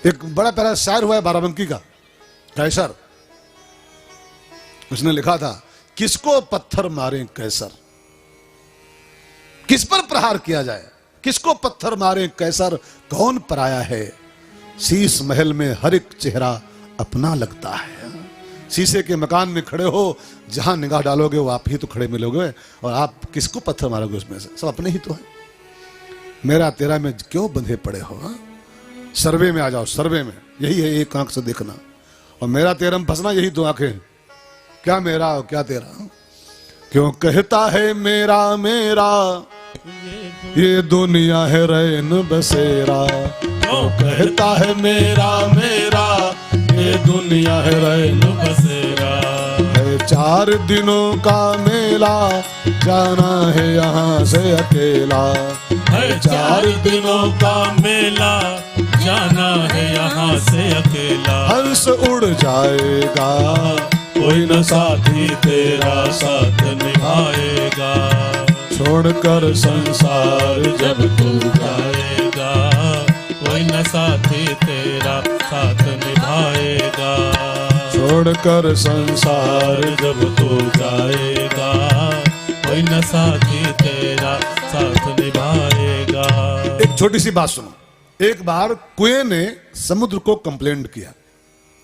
एक बड़ा प्यारा शायर हुआ है बाराबंकी का कैसर, उसने लिखा था किसको पत्थर मारे कैसर, किस पर प्रहार किया जाए, किसको पत्थर मारे कैसर, कौन पराया है, शीश महल में हर एक चेहरा अपना लगता है। शीशे के मकान में खड़े हो, जहां निगाह डालोगे वो आप ही तो खड़े मिलोगे, और आप किसको पत्थर मारोगे उसमें से, सब अपने ही तो है। मेरा तेरा में क्यों बंधे पड़े हो, हा? सर्वे में आ जाओ, सर्वे में यही है, एक आंख से देखना, और मेरा तेरा में फंसना यही दो आंखें, क्या मेरा और क्या तेरा। क्यों कहता है मेरा मेरा, ये दुनिया है रैन बसेरा, क्यों कहता है मेरा मेरा, ये दुनिया है रैन बसेरा। है 4 दिनों का मेला, जाना है यहाँ से अकेला, है 4 दिनों का मेला, जाना है यहाँ से अकेला। हंस उड़ जाएगा, कोई न साथी तेरा साथ निभाएगा, छोड़कर संसार जब तू जाएगा, कोई न साथी तेरा साथ निभाएगा, छोड़कर संसार जब तू जाएगा, कोई न साथी तेरा साथ निभाएगा। एक छोटी सी बात सुनो। एक बार कुएं ने समुद्र को कंप्लेंट किया,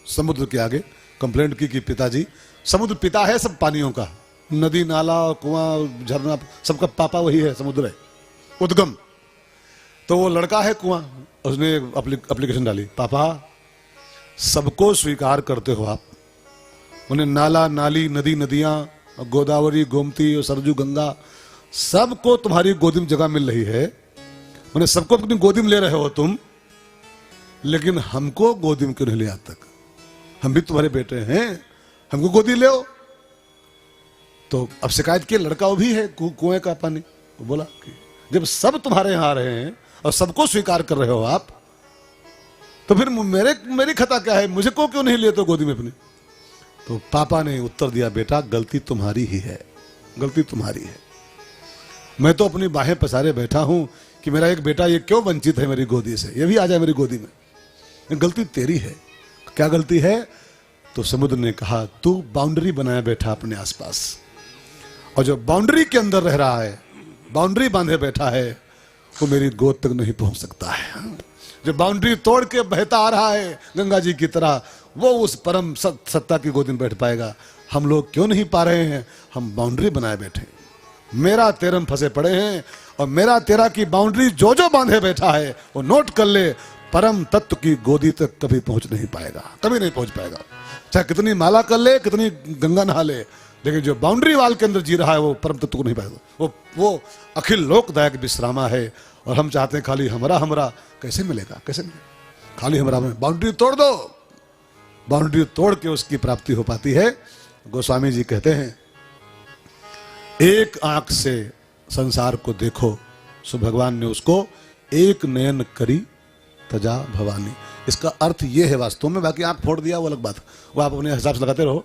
समुद्र के आगे कंप्लेंट की कि पिताजी, समुद्र पिता है सब पानियों का, नदी नाला कुआं झरना सबका पापा वही है, समुद्र है उद्गम। तो वो लड़का है कुआं, उसने एप्लीकेशन डाली, पापा सबको स्वीकार करते हो आप, उन्हें नाला नाली नदी नदियां गोदावरी गोमती और सरजू गंगा सबको तुम्हारी गोदी में जगह मिल रही है, उन्हें सबको अपनी गोदी में ले रहे हो तुम, लेकिन हमको गोदी में क्यों नहीं ले आज तक, हम भी तुम्हारे बेटे हैं, हमको गोदी ले। तो अब शिकायत की, लड़का वो भी है कुएं का पानी, बोला कि जब सब तुम्हारे यहां आ रहे हैं और सबको स्वीकार कर रहे हो आप, तो फिर मेरी खता क्या है, मुझे को क्यों नहीं लेते गोदी में अपनी। तो पापा ने उत्तर दिया, बेटा गलती तुम्हारी ही है, गलती तुम्हारी है, मैं तो अपनी बाहें पसारे बैठा हूं कि मेरा एक बेटा ये क्यों वंचित है मेरी गोदी से, ये भी आ जाए मेरी गोदी में, गलती तेरी है। क्या गलती है? तो समुद्र ने कहा, तू बाउंड्री बनाया बैठा अपने आसपास, और जो बाउंड्री के अंदर रह रहा है, बाउंड्री बांधे बैठा है, वो मेरी गोद तक नहीं पहुंच सकता है। जो बाउंड्री तोड़ के बहता आ रहा है गंगा जी की तरह, वो उस परम सत्ता की गोद में बैठ पाएगा। हम लोग क्यों नहीं पा रहे हैं? हम बाउंड्री बनाए बैठे, मेरा तेरम फंसे पड़े हैं, और मेरा तेरा की बाउंड्री जो जो बांधे बैठा है वो नोट कर ले, परम तत्व की गोदी तक कभी पहुंच नहीं पाएगा, कभी नहीं पहुंच पाएगा। चाहे कितनी माला कर ले, कितनी गंगा नहा ले, लेकिन जो बाउंड्री वाल के अंदर जी रहा है वो परम तत्व को नहीं पाएगा। वो अखिल लोकदायक विश्रामा है, और हम चाहते हैं खाली हमरा हमरा, कैसे मिलेगा, कैसे मिलेगा? खाली हमरा में बाउंड्री तोड़ दो, बाउंड्री तोड़ के उसकी प्राप्ति हो पाती है। गोस्वामी जी कहते हैं, एक आंख से संसार को देखो, सो भगवान ने उसको एक नयन करी तजा भवानी। इसका अर्थ ये है वास्तव में, बाकी आंख फोड़ दिया वो अलग बात, वो आप अपने हिसाब से लगाते रहो।